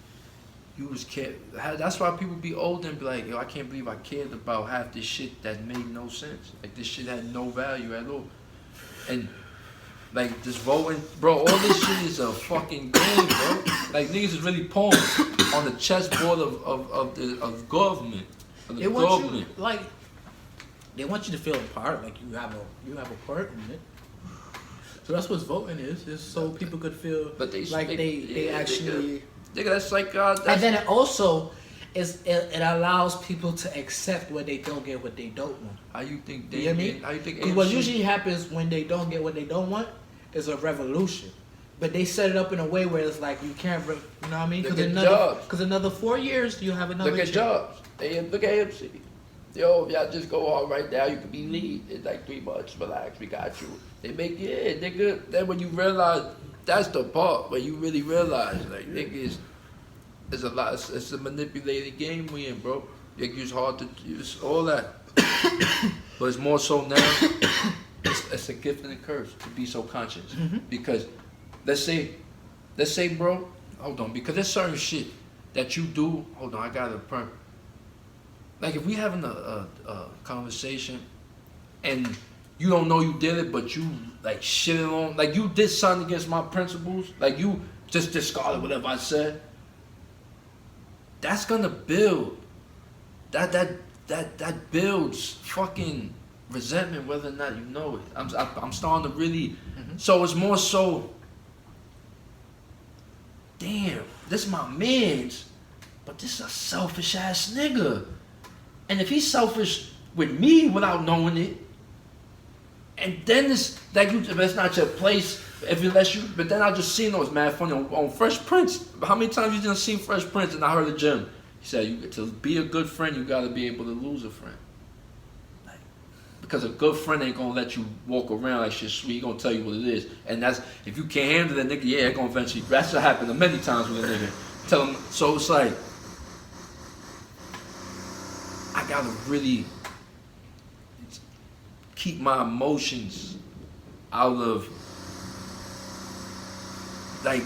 [SPEAKER 1] you was kid. That's why people be old and be like, yo, I can't believe I cared about half this shit that made no sense. Like this shit had no value at all, and like this voting, bro. All this shit is a fucking game, bro. Like niggas is really pawns on the chessboard of government. Of the
[SPEAKER 2] They want
[SPEAKER 1] government.
[SPEAKER 2] you like, they want you to feel a part, like you have a part in it. So that's what voting is. It's so people could feel
[SPEAKER 1] But they
[SPEAKER 2] actually.
[SPEAKER 1] Nigga, that's like
[SPEAKER 2] And then it also it allows people to accept when they don't get what they don't want.
[SPEAKER 1] how you think
[SPEAKER 2] You know what I mean?
[SPEAKER 1] How you think
[SPEAKER 2] 'Cause what usually happens when they don't get what they don't want is a revolution. But they set it up in a way where it's like you can't, you know what I mean?
[SPEAKER 1] Look at jobs.
[SPEAKER 2] Because another 4 years you have another.
[SPEAKER 1] Look at jobs. Look at AMC. Yo, y'all just go on right now. You could be lead in like 3 months. Relax, we got you. They make nigga. Then when you realize, that's the part where you really realize, like nigga, it's a lot. It's a manipulated game we in, bro. Like it's hard to use all that. But it's more so now. It's a gift and a curse to be so conscious. Because let's say, bro, hold on. Because there's certain shit that you do. Hold on, I got a perm. Like if we having a conversation and you don't know you did it, but you like shitting on, like you did something against my principles, like you just discarded whatever I said. That's gonna build. That builds fucking
[SPEAKER 3] resentment whether or not you know it. I'm starting to really. So it's more so. Damn, this my man's, but this is a selfish ass nigga. And if he's selfish with me without knowing it, and then it's like it's not your place if it lets you. But then I just seen those mad funny on Fresh Prince. How many times you just seen Fresh Prince? And I heard of Jim. He said, to be a good friend, you gotta be able to lose a friend. Because a good friend ain't gonna let you walk around like shit sweet. He gonna tell you what it is. And that's, if you can't handle that nigga, yeah, it's gonna eventually, that's what happened many times with a nigga. Tell him, so it's like, I gotta really keep my emotions out of, like,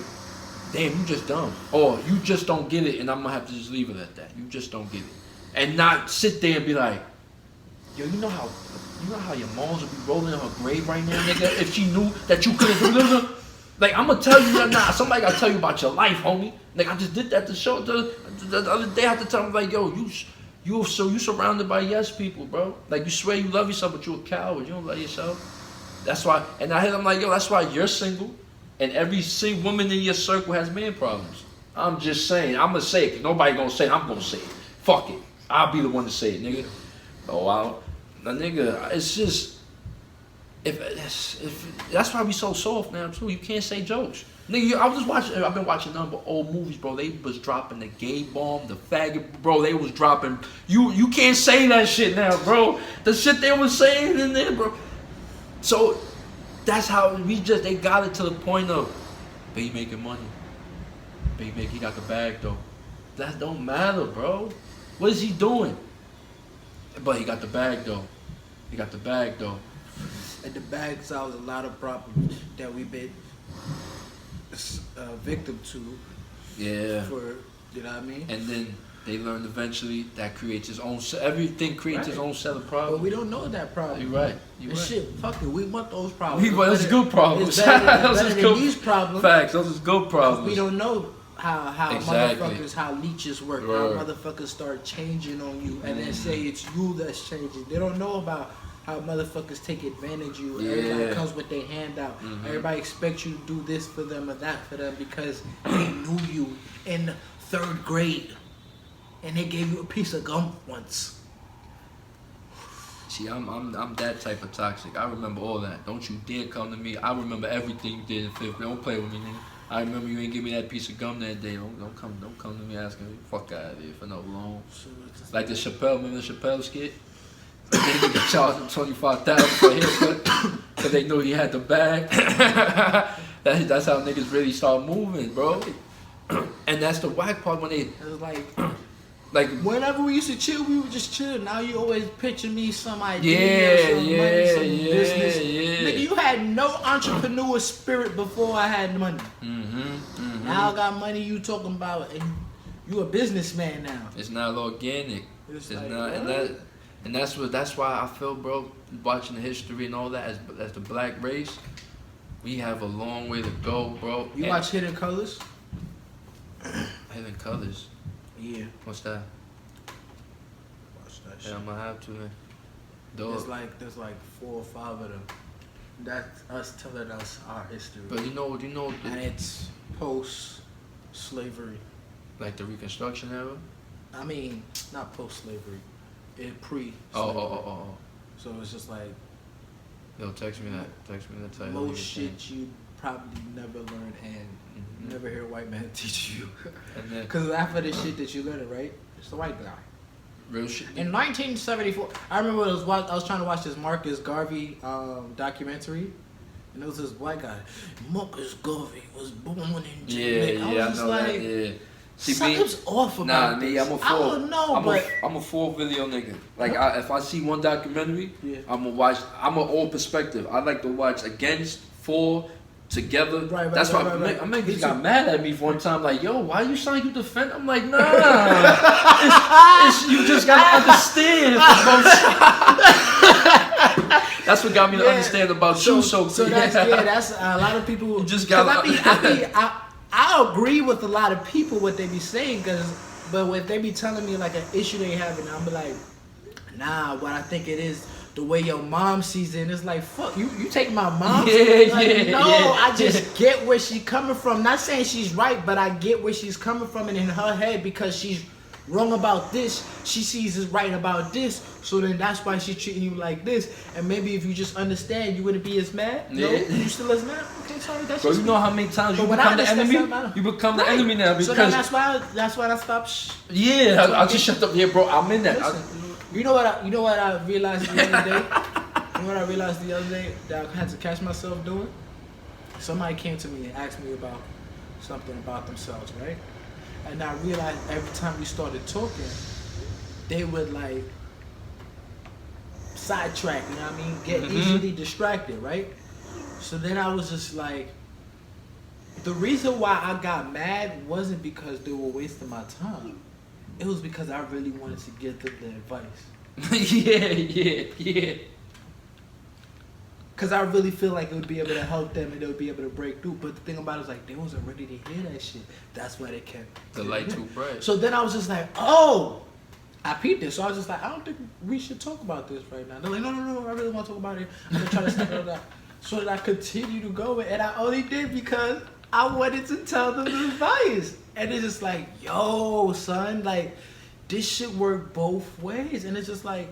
[SPEAKER 3] damn, you just dumb. Or you just don't get it and I'm gonna have to just leave it at that. You just don't get it. And not sit there and be like, yo, you know how your moms would be rolling in her grave right now, nigga, if she knew that you couldn't do this? Like, I'm gonna tell you that now. Somebody gotta tell you about your life, homie. Like, I just did that to show the other day. I had to tell him, like, yo, you surrounded by yes people, bro. Like, you swear you love yourself, but you a coward. You don't love yourself. That's why. And I hit him like, yo, that's why you're single, and every single woman in your circle has man problems. I'm just saying. I'm gonna say it, because nobody gonna say it. I'm gonna say it. Fuck it. I'll be the one to say it, nigga. Oh, wow. Now, nigga, it's just, if that's why we so soft now too. You can't say jokes, nigga. I've been watching nothing but old movies, bro. They was dropping the gay bomb, the faggot, bro. They was dropping. You can't say that shit now, bro. The shit they was saying in there, bro. So that's how they got it to the point of, baby making money, he got the bag though. That don't matter, bro. What is he doing? But he got the bag though.
[SPEAKER 2] And the bag solves a lot of problems that we've been victim to.
[SPEAKER 3] Yeah.
[SPEAKER 2] For, you know what I mean?
[SPEAKER 3] And then they learned eventually that creates its own. Everything creates its own set of problems.
[SPEAKER 2] But we don't know that problem.
[SPEAKER 3] You're right.
[SPEAKER 2] Shit, fuck it. We want those problems.
[SPEAKER 3] Those are good problems.
[SPEAKER 2] It's better than these problems.
[SPEAKER 3] Facts. Those are good problems.
[SPEAKER 2] We don't know how
[SPEAKER 3] Exactly.
[SPEAKER 2] motherfuckers, how leeches work,
[SPEAKER 3] Right.
[SPEAKER 2] how motherfuckers start changing on you, and then say it's you that's changing. They don't know about how motherfuckers take advantage of you.
[SPEAKER 3] Yeah.
[SPEAKER 2] Everybody comes with their handout. Everybody expects you to do this for them or that for them because they knew you in 3rd grade, and they gave you a piece of gum once.
[SPEAKER 3] See, I'm that type of toxic. I remember all that. Don't you dare come to me. I remember everything you did in 5th grade. Don't play with me, nigga. I remember you ain't give me that piece of gum that day. Don't come to me asking me fuck out of here for no loan. Like the Chappelle, remember the Chappelle skit? They nigga charged him $25,000 for a haircut because they knew he had the bag. That's how niggas really start moving, bro. And that's the whack part when they.
[SPEAKER 2] It was
[SPEAKER 3] like
[SPEAKER 2] whenever we used to chill, we would just chill. Now you always picture me some idea, some money, some business. Nigga, you had no entrepreneur spirit before I had money. Now I got money. You talking about, and you a businessman now.
[SPEAKER 3] It's not organic.
[SPEAKER 2] It's
[SPEAKER 3] not,
[SPEAKER 2] what?
[SPEAKER 3] and that's why I feel, bro. Watching the history and all that as the black race, we have a long way to go, bro.
[SPEAKER 2] You watch Hidden Colors?
[SPEAKER 3] Hidden Colors.
[SPEAKER 2] Yeah.
[SPEAKER 3] What's that?
[SPEAKER 2] Watch that shit.
[SPEAKER 3] Yeah, I'm gonna have to.
[SPEAKER 2] There's like 4 or 5 of them. That's us telling us our history.
[SPEAKER 3] But you know,
[SPEAKER 2] and it's post-slavery.
[SPEAKER 3] Like the Reconstruction era.
[SPEAKER 2] I mean, not post-slavery. It pre.
[SPEAKER 3] Oh.
[SPEAKER 2] So it's just like.
[SPEAKER 3] Yo, text me that title.
[SPEAKER 2] Most shit you probably never learn and never hear a white man teach you. Because after the shit that you learned, right? It's the white guy.
[SPEAKER 3] Real shit.
[SPEAKER 2] In 1974, I remember I was trying to watch this Marcus Garvey documentary, and it was this black guy. Marcus Garvey was born in Jamaica.
[SPEAKER 3] I know that. Yeah. See,
[SPEAKER 2] something's off about
[SPEAKER 3] me,
[SPEAKER 2] this.
[SPEAKER 3] I'm a full.
[SPEAKER 2] I don't know,
[SPEAKER 3] I'm a full video nigga. Like if I see one documentary, I'm gonna watch. I'm an all perspective. I like to watch against, for, together.
[SPEAKER 2] Right,
[SPEAKER 3] That's why
[SPEAKER 2] right.
[SPEAKER 3] I mean, he got mad at me one time. Like, yo, why you sound like you defend? I'm like, nah. it's you just gotta understand. That's what got me to understand about you. So
[SPEAKER 2] that's a lot of people.
[SPEAKER 3] You just got.
[SPEAKER 2] I agree with a lot of people what they be saying, but if they be telling me like an issue they having, I'm be like, nah. What I think it is the way your mom sees it, and it's like, fuck, you take my mom?
[SPEAKER 3] Yeah,
[SPEAKER 2] like,
[SPEAKER 3] yeah,
[SPEAKER 2] no,
[SPEAKER 3] yeah.
[SPEAKER 2] I just get where she's coming from. Not saying she's right, but I get where she's coming from, and in her head, because she's wrong about this, she sees is right about this, so then that's why she's treating you like this. And maybe if you just understand, you wouldn't be as mad. No,
[SPEAKER 3] Yeah.
[SPEAKER 2] you still as mad? Okay, sorry, that's
[SPEAKER 3] Bro,
[SPEAKER 2] just
[SPEAKER 3] you know how many times you
[SPEAKER 2] But when I
[SPEAKER 3] become the
[SPEAKER 2] understand
[SPEAKER 3] enemy?
[SPEAKER 2] something,
[SPEAKER 3] You become the
[SPEAKER 2] Right.
[SPEAKER 3] enemy now because
[SPEAKER 2] So then that's why I stopped.
[SPEAKER 3] yeah, I just shut up. Yeah, bro, I'm in that.
[SPEAKER 2] Listen, you know what I realized the other day? You know what I realized the other day that I had to catch myself doing? Somebody came to me and asked me about something about themselves, right? And I realized every time we started talking, they would like sidetrack, you know what I mean? Get easily distracted, right? So then I was just like, the reason why I got mad wasn't because they were wasting my time. It was because I really wanted to give them the advice.
[SPEAKER 3] yeah.
[SPEAKER 2] Because I really feel like it would be able to help them and they would be able to break through. But the thing about it is like, they wasn't ready to hear that shit. That's why they kept
[SPEAKER 3] The light too bright.
[SPEAKER 2] So then I was just like, oh, I peeped this. So I was just like, I don't think we should talk about this right now. They're like, no, I really want to talk about it. I'm going to try to step it up. So that I continue to go with it. And I only did because I wanted to tell them the advice. And it's just like, yo, son, like, this shit work both ways. And it's just like,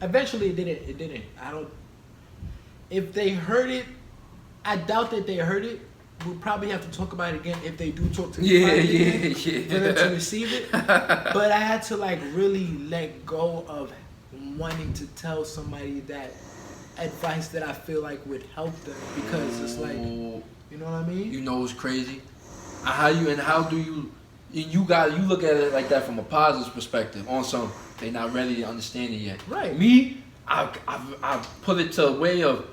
[SPEAKER 2] eventually it didn't. If they heard it, I doubt that they heard it. We'll probably have to talk about it again if they do talk to me.
[SPEAKER 3] Yeah.
[SPEAKER 2] For them to receive it. But I had to like really let go of wanting to tell somebody that advice that I feel like would help them, because it's like, you know what I mean?
[SPEAKER 3] You know what's crazy? How do you look at it like that from a positive perspective on some they not ready to understand it yet.
[SPEAKER 2] Right.
[SPEAKER 3] Me, I put it to a way of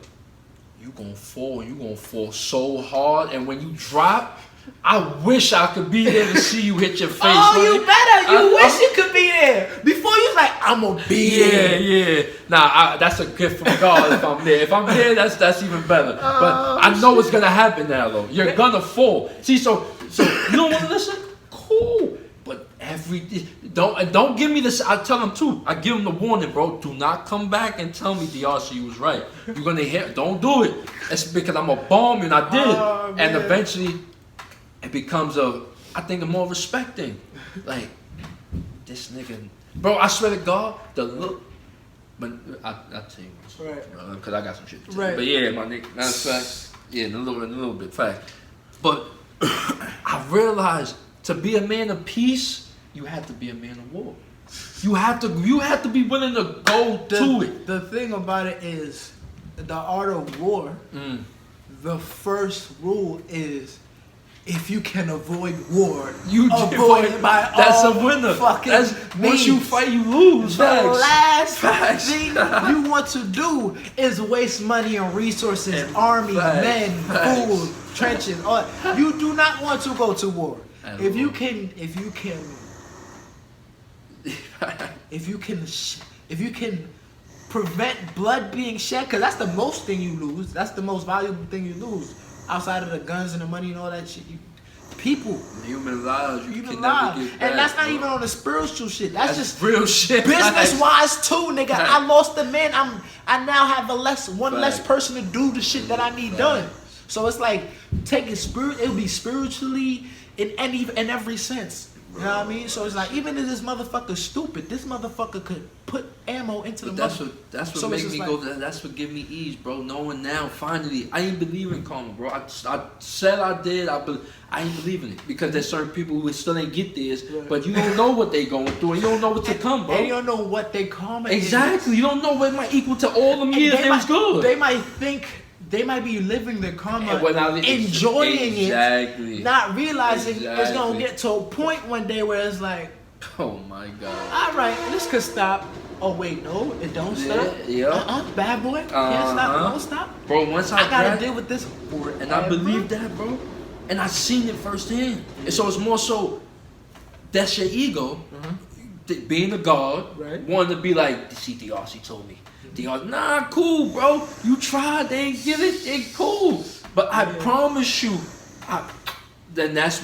[SPEAKER 3] you gonna fall so hard, and when you drop, I wish I could be there to see you hit your face.
[SPEAKER 2] Oh,
[SPEAKER 3] buddy.
[SPEAKER 2] you better! You wish you could be there. Before you was like, I'm gonna be there.
[SPEAKER 3] Yeah. Nah, that's a gift from God if I'm there. If I'm there, that's even better. But I know what's gonna happen now, though. You're gonna fall. See, so you don't want to listen? Cool. But don't give me this. I tell them too. I give them the warning, bro. Do not come back and tell me DRC was right. You're gonna hear. Don't do it. It's because I'm a bomb, and I did.
[SPEAKER 2] Oh,
[SPEAKER 3] And
[SPEAKER 2] man.
[SPEAKER 3] eventually, it becomes I think a more respecting. Like, this nigga, bro, I swear to God, the look, but I'll tell you this,
[SPEAKER 2] Right.
[SPEAKER 3] because I got some shit to tell
[SPEAKER 2] Right.
[SPEAKER 3] you. But yeah, my nigga, matter of fact, yeah, in a little bit, fact. But I realized to be a man of peace, you have to be a man of war. You have to be willing to go to it.
[SPEAKER 2] The thing about it is, the art of war, the first rule is, if you can avoid war,
[SPEAKER 3] You
[SPEAKER 2] avoid it by
[SPEAKER 3] that's
[SPEAKER 2] all
[SPEAKER 3] a winner.
[SPEAKER 2] fucking
[SPEAKER 3] Once
[SPEAKER 2] means.
[SPEAKER 3] you fight, you lose.
[SPEAKER 2] The
[SPEAKER 3] Facts.
[SPEAKER 2] last
[SPEAKER 3] Facts.
[SPEAKER 2] thing you want to do is waste money and resources,
[SPEAKER 3] And
[SPEAKER 2] armies,
[SPEAKER 3] facts.
[SPEAKER 2] men,
[SPEAKER 3] Facts.
[SPEAKER 2] food, trenches. All that. You do not want to go to war.
[SPEAKER 3] At
[SPEAKER 2] If you
[SPEAKER 3] all.
[SPEAKER 2] can, if you can prevent blood being shed, because that's the most thing you lose. That's the most valuable thing you lose, outside of the guns and the money and all that shit. People,
[SPEAKER 3] Human lives, you
[SPEAKER 2] human
[SPEAKER 3] can
[SPEAKER 2] lives,
[SPEAKER 3] never get back,
[SPEAKER 2] and that's not
[SPEAKER 3] bro.
[SPEAKER 2] even on the spiritual shit. That's just
[SPEAKER 3] real shit.
[SPEAKER 2] business wise too, nigga.
[SPEAKER 3] Facts.
[SPEAKER 2] I lost a man. I now have one less
[SPEAKER 3] Facts.
[SPEAKER 2] person to do the shit that I need
[SPEAKER 3] Facts.
[SPEAKER 2] done. So it's like taking spirit. It'll be spiritually in every sense. You know what I mean? So it's like, even if this motherfucker's stupid, this motherfucker could put ammo into the
[SPEAKER 3] But that's
[SPEAKER 2] mother.
[SPEAKER 3] what
[SPEAKER 2] So
[SPEAKER 3] make
[SPEAKER 2] it's
[SPEAKER 3] me
[SPEAKER 2] just
[SPEAKER 3] go.
[SPEAKER 2] like-
[SPEAKER 3] That's what give me ease, bro. Knowing now, finally, I ain't believe in karma, bro. I said I did. I ain't believe in it because there's certain people who still ain't get this.
[SPEAKER 2] Right.
[SPEAKER 3] But you don't know what they going through, and you don't know what to come, bro.
[SPEAKER 2] And you don't know what they karma is.
[SPEAKER 3] Exactly. You don't know what might equal to all them
[SPEAKER 2] And
[SPEAKER 3] years they was good.
[SPEAKER 2] They might think they might be living their karma,
[SPEAKER 3] And when I-
[SPEAKER 2] enjoying
[SPEAKER 3] Exactly.
[SPEAKER 2] it, not realizing it's
[SPEAKER 3] Exactly.
[SPEAKER 2] gonna get to a point one day where it's like,
[SPEAKER 3] Oh my God.
[SPEAKER 2] all right, this could stop. Oh wait, no, it don't stop.
[SPEAKER 3] Yeah.
[SPEAKER 2] Bad boy, can't stop,
[SPEAKER 3] Uh-huh.
[SPEAKER 2] don't stop.
[SPEAKER 3] Bro, once
[SPEAKER 2] I gotta
[SPEAKER 3] grabbed-
[SPEAKER 2] deal with this.
[SPEAKER 3] And I believe that, bro. And I seen it firsthand. And so it's more so, that's your ego, being a god,
[SPEAKER 2] Right.
[SPEAKER 3] wanting to be like, see, DRC told me. DRC, nah, cool, bro. You tried, they ain't get it, it cool. But I promise you, then that's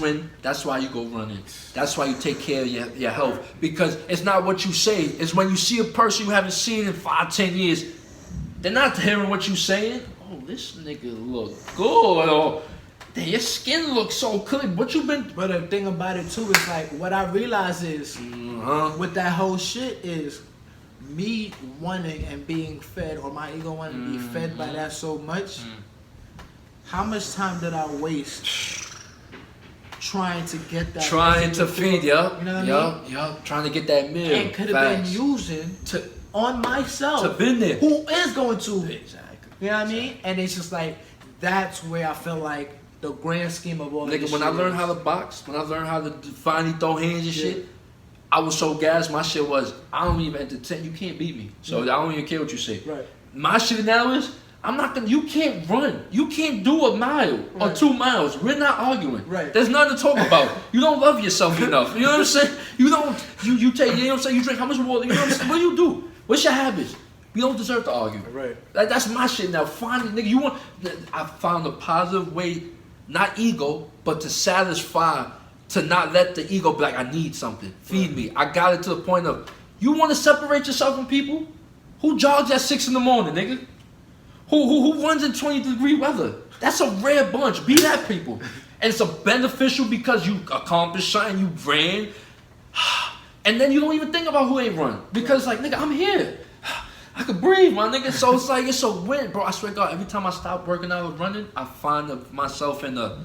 [SPEAKER 3] why you go running. That's why you take care of your health. Because it's not what you say. It's when you see a person you haven't seen in 5, 10 years, they're not hearing what you saying. Oh, this nigga look good. Or, damn, your skin looks so clean. What you been...
[SPEAKER 2] But the thing about it too is like, what I realize is, with that whole shit is, me wanting and being fed, or my ego wanting to be fed by that so much, how much time did I waste trying to get that?
[SPEAKER 3] Trying to feed, yup.
[SPEAKER 2] You know what I mean?
[SPEAKER 3] Yup. Trying to get that meal.
[SPEAKER 2] And could have been using on myself.
[SPEAKER 3] To been there.
[SPEAKER 2] Who is going to.
[SPEAKER 3] Exactly.
[SPEAKER 2] You know what I mean? And it's just like, that's where I feel like the grand scheme of all
[SPEAKER 3] Nigga,
[SPEAKER 2] this
[SPEAKER 3] when
[SPEAKER 2] shit
[SPEAKER 3] I learned
[SPEAKER 2] is.
[SPEAKER 3] how to box, when I learned how to finally throw hands and shit, I was so gassed. My shit was, I don't even entertain. You can't beat me. So I don't even care what you say.
[SPEAKER 2] Right.
[SPEAKER 3] My shit now is, I'm not gonna. You can't run. You can't do a mile or 2 miles. We're not arguing.
[SPEAKER 2] Right.
[SPEAKER 3] There's nothing to talk about. You don't love yourself enough. You know what I'm saying? You don't. You take. You know what I'm saying? You drink how much water? You know what I'm saying? What do you do? What's your habits? We don't deserve to argue.
[SPEAKER 2] Right.
[SPEAKER 3] That's my shit now. Finally, nigga, you want. I found a positive way, not ego, but to satisfy. To not let the ego be like, I need something. Feed me. I got it to the point of, you want to separate yourself from people? Who jogs at 6 in the morning, nigga? Who runs in 20-degree weather? That's a rare bunch. Be that people. And it's a beneficial because you accomplished something, you ran. And then you don't even think about who ain't run. Because like, nigga, I'm here. I could breathe, my nigga. So it's like, it's a win, bro. I swear to God, every time I stop working out or running, I find myself in a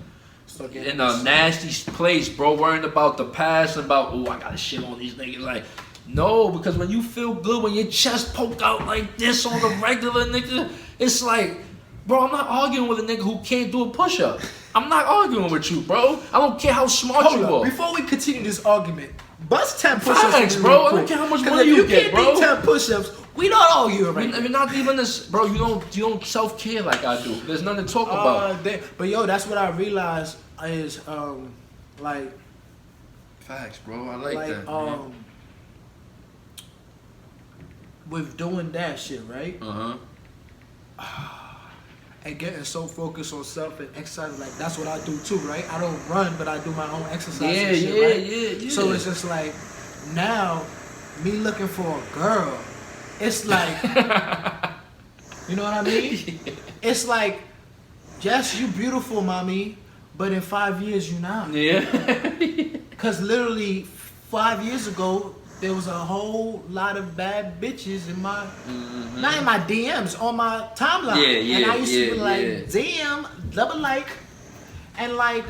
[SPEAKER 3] nasty place, bro, worrying about the past and about, oh, I gotta shit on these niggas. Like, no, because when you feel good, when your chest poke out like this on the regular, nigga, it's like, bro, I'm not arguing with a nigga who can't do a push-up. I'm not arguing with you, bro. I don't care how smart you are.
[SPEAKER 2] Before we continue this argument, bust 10 push-ups.
[SPEAKER 3] Facts, bro. I don't care how much money you get, bro.
[SPEAKER 2] If you can't do 10 push-ups, we don't argue right now.
[SPEAKER 3] We're not even this, bro. You don't self-care like I do. There's nothing to talk about.
[SPEAKER 2] But yo, that's what I realized is like
[SPEAKER 3] Facts, bro. I like that. Man.
[SPEAKER 2] With doing that shit, right?
[SPEAKER 3] Uh-huh.
[SPEAKER 2] And getting so focused on self and exercise, like that's what I do too, right? I don't run, but I do my own exercise and shit, right?
[SPEAKER 3] Yeah.
[SPEAKER 2] So it's just like now, me looking for a girl, it's like, you know what I mean? It's like, yes, you beautiful, mommy, but in 5 years you not.
[SPEAKER 3] Yeah.
[SPEAKER 2] Cause literally 5 years ago, there was a whole lot of bad bitches in my, not in my DMs, on my timeline. And I used to be like, damn, double like, and like,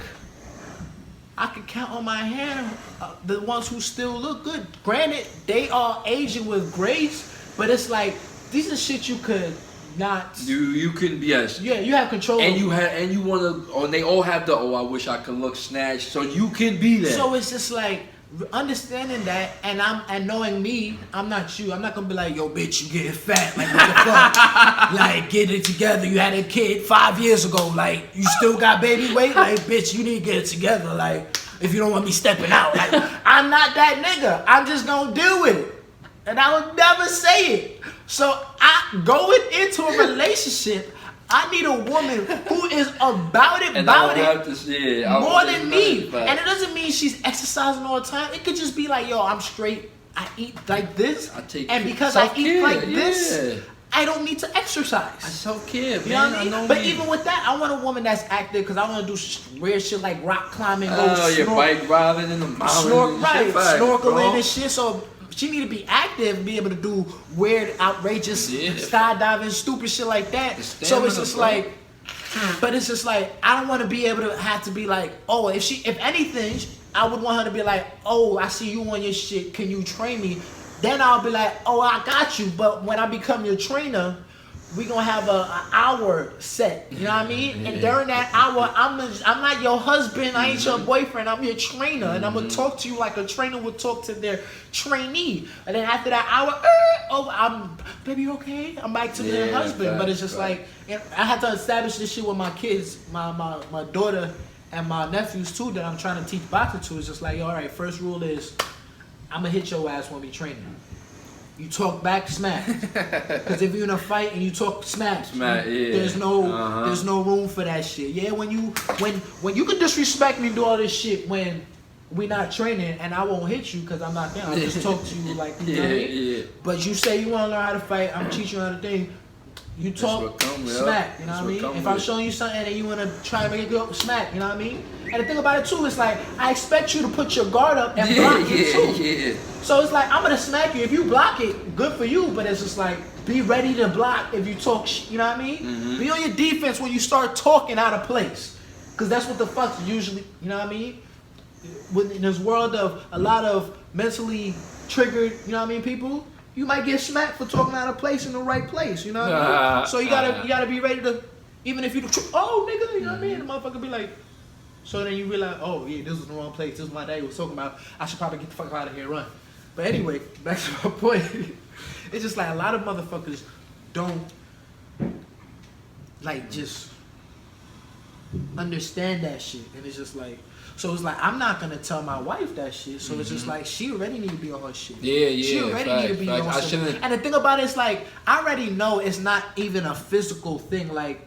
[SPEAKER 2] I could count on my hand the ones who still look good. Granted, they are aging with grace, but it's like, these are shit you could not.
[SPEAKER 3] You can, yes.
[SPEAKER 2] Yeah, you have control.
[SPEAKER 3] And you want to, and they all have the, I wish I could look snatched, so you can be there.
[SPEAKER 2] So it's just like, understanding that, and knowing me, I'm not you. I'm not gonna be like, yo, bitch, you getting fat. Like, what the fuck? Like, get it together. You had a kid 5 years ago. Like, you still got baby weight. Like, bitch, you need to get it together. Like, if you don't want me stepping out. Like, I'm not that nigga. I'm just gonna deal with it. And I would never say it. So, going into a relationship, I need a woman who is about it, more than me. And it doesn't mean she's exercising all the time. It could just be like, yo, I'm straight. I eat like this. And because I eat like this, I don't need to exercise.
[SPEAKER 3] I self-care, man.
[SPEAKER 2] You know what I mean? But even with that, I want a woman that's active because I want to do weird shit like rock climbing,
[SPEAKER 3] your bike riding in the mountains,
[SPEAKER 2] snorkeling and shit. So she need to be active and be able to do weird, outrageous skydiving, stupid shit like that. So it's just like, but it's just like, I don't want to be able to have to be like, oh, if anything, I would want her to be like, oh, I see you on your shit. Can you train me? Then I'll be like, oh, I got you. But when I become your trainer, we gonna have an hour set. You know what I mean? And during that hour, I'm not your husband. I ain't your boyfriend. I'm your trainer, and I'm gonna talk to you like a trainer would talk to their trainee. And then after that hour, baby, you okay? I'm back to their husband. But it's just like, I had to establish this shit with my kids, my daughter and my nephews too, that I'm trying to teach boxing to. It's just like, all right, first rule is, I'm gonna hit your ass when we training. You talk back, smack. Because if you're in a fight and you talk smack,
[SPEAKER 3] Smack, yeah.
[SPEAKER 2] there's no room for that shit. Yeah, when you can disrespect me and do all this shit when we not training and I won't hit you because I'm not there. I'll just talk to you like, you know what I mean?
[SPEAKER 3] Yeah.
[SPEAKER 2] But you say you want to learn how to fight, I'm teaching you how to think. You talk smack, you know what I mean? If I'm showing you something and you want to try and make it go smack, you know what I mean? And the thing about it too is like, I expect you to put your guard up and block it too.
[SPEAKER 3] Yeah.
[SPEAKER 2] So it's like, I'm going to smack you. If you block it, good for you. But it's just like, be ready to block if you talk, you know what I mean?
[SPEAKER 3] Mm-hmm.
[SPEAKER 2] Be on your defense when you start talking out of place. Because that's what the fuck's usually, you know what I mean? In this world of a lot of mentally triggered, you know what I mean, people, you might get smacked for talking out of place in the right place, you know what I mean? So you gotta be ready to, even if you, oh nigga, you know what I mean? The motherfucker be like, so then you realize, oh yeah, this was the wrong place. This is what my daddy was talking about. I should probably get the fuck out of here and run. But anyway, back to my point. It's just like a lot of motherfuckers don't like just understand that shit, and it's just like, so it's like I'm not gonna tell my wife that shit. So it's just like she already need to be on her shit.
[SPEAKER 3] Yeah,
[SPEAKER 2] She already need to be on shit. And the thing about it is like I already know it's not even a physical thing. Like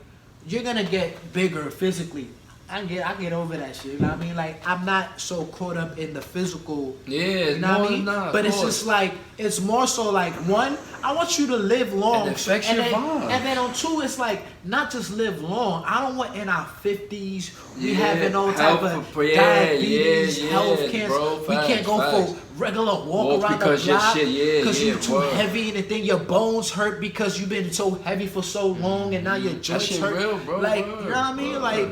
[SPEAKER 2] you're gonna get bigger physically. I get over that shit. You know what I mean? Like I'm not so caught up in the physical.
[SPEAKER 3] Yeah,
[SPEAKER 2] you know what I mean? But it's just like it's more so like one, I want you to live long.
[SPEAKER 3] It affects your vibe.
[SPEAKER 2] And then on two, it's like not just live long. I don't want in our 50s we having all type of diabetes, health cancer.
[SPEAKER 3] Bro,
[SPEAKER 2] we can't go for regular walk around the block because you're too heavy, and then your bones hurt because you've been so heavy for so long, and now your joints hurt.
[SPEAKER 3] Real, bro,
[SPEAKER 2] like you know what I mean? Like.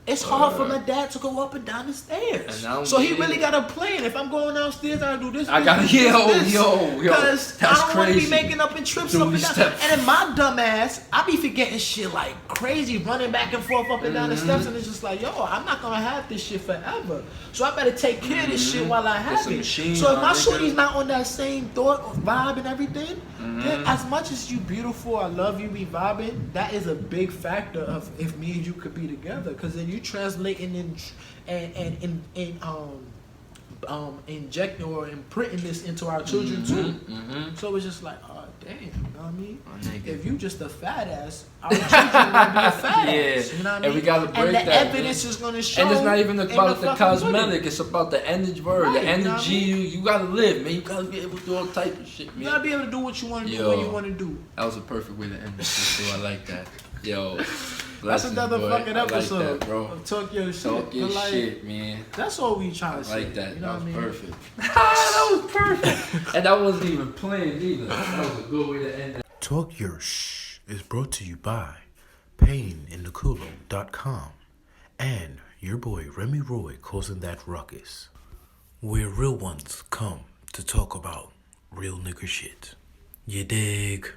[SPEAKER 2] It's hard for my dad to go up and down the stairs. So he really got a plan. If I'm going downstairs, I gotta do this.
[SPEAKER 3] I gotta, yo.
[SPEAKER 2] Because I don't want to be making up and trips up and down. And then my dumb ass, I be forgetting shit like crazy, running back and forth up and down the steps. And it's just like, yo, I'm not gonna have this shit forever. So I better take care of this shit while I have it. So if my shorty's not on that same thought or vibe and everything, then as much as you beautiful, I love you, be vibing, that is a big factor of if me and you could be together. Because then you translating and injecting or imprinting this into our children too. So it's just like, oh damn, you know what I mean? If you just a fat ass, our children gonna be a fat ass. You know what I mean?
[SPEAKER 3] And we gotta break
[SPEAKER 2] and the
[SPEAKER 3] that.
[SPEAKER 2] evidence is gonna show.
[SPEAKER 3] And it's not even about the cosmetic.
[SPEAKER 2] Body.
[SPEAKER 3] It's about the energy word, the energy.
[SPEAKER 2] You know what I mean?
[SPEAKER 3] You gotta live, man. You gotta be able to do all type of shit, man.
[SPEAKER 2] You gotta be able to do what you want to do when you want to do.
[SPEAKER 3] That was a perfect way to end this. So I like that. Yo.
[SPEAKER 2] That's another fucking episode.
[SPEAKER 3] I like that, bro.
[SPEAKER 2] Of Talk Your Shit.
[SPEAKER 3] Talk your
[SPEAKER 2] like,
[SPEAKER 3] shit, man.
[SPEAKER 2] That's all we trying to say.
[SPEAKER 3] I like that.
[SPEAKER 2] You know
[SPEAKER 3] that was
[SPEAKER 2] what I mean?
[SPEAKER 3] perfect. That was perfect. And that wasn't even planned either. That was a good way to end that.
[SPEAKER 5] Talk Your Shh is brought to you by PainInTheCulo.com and your boy Remy Roy causing that ruckus. Where real ones come to talk about real nigger shit. You dig?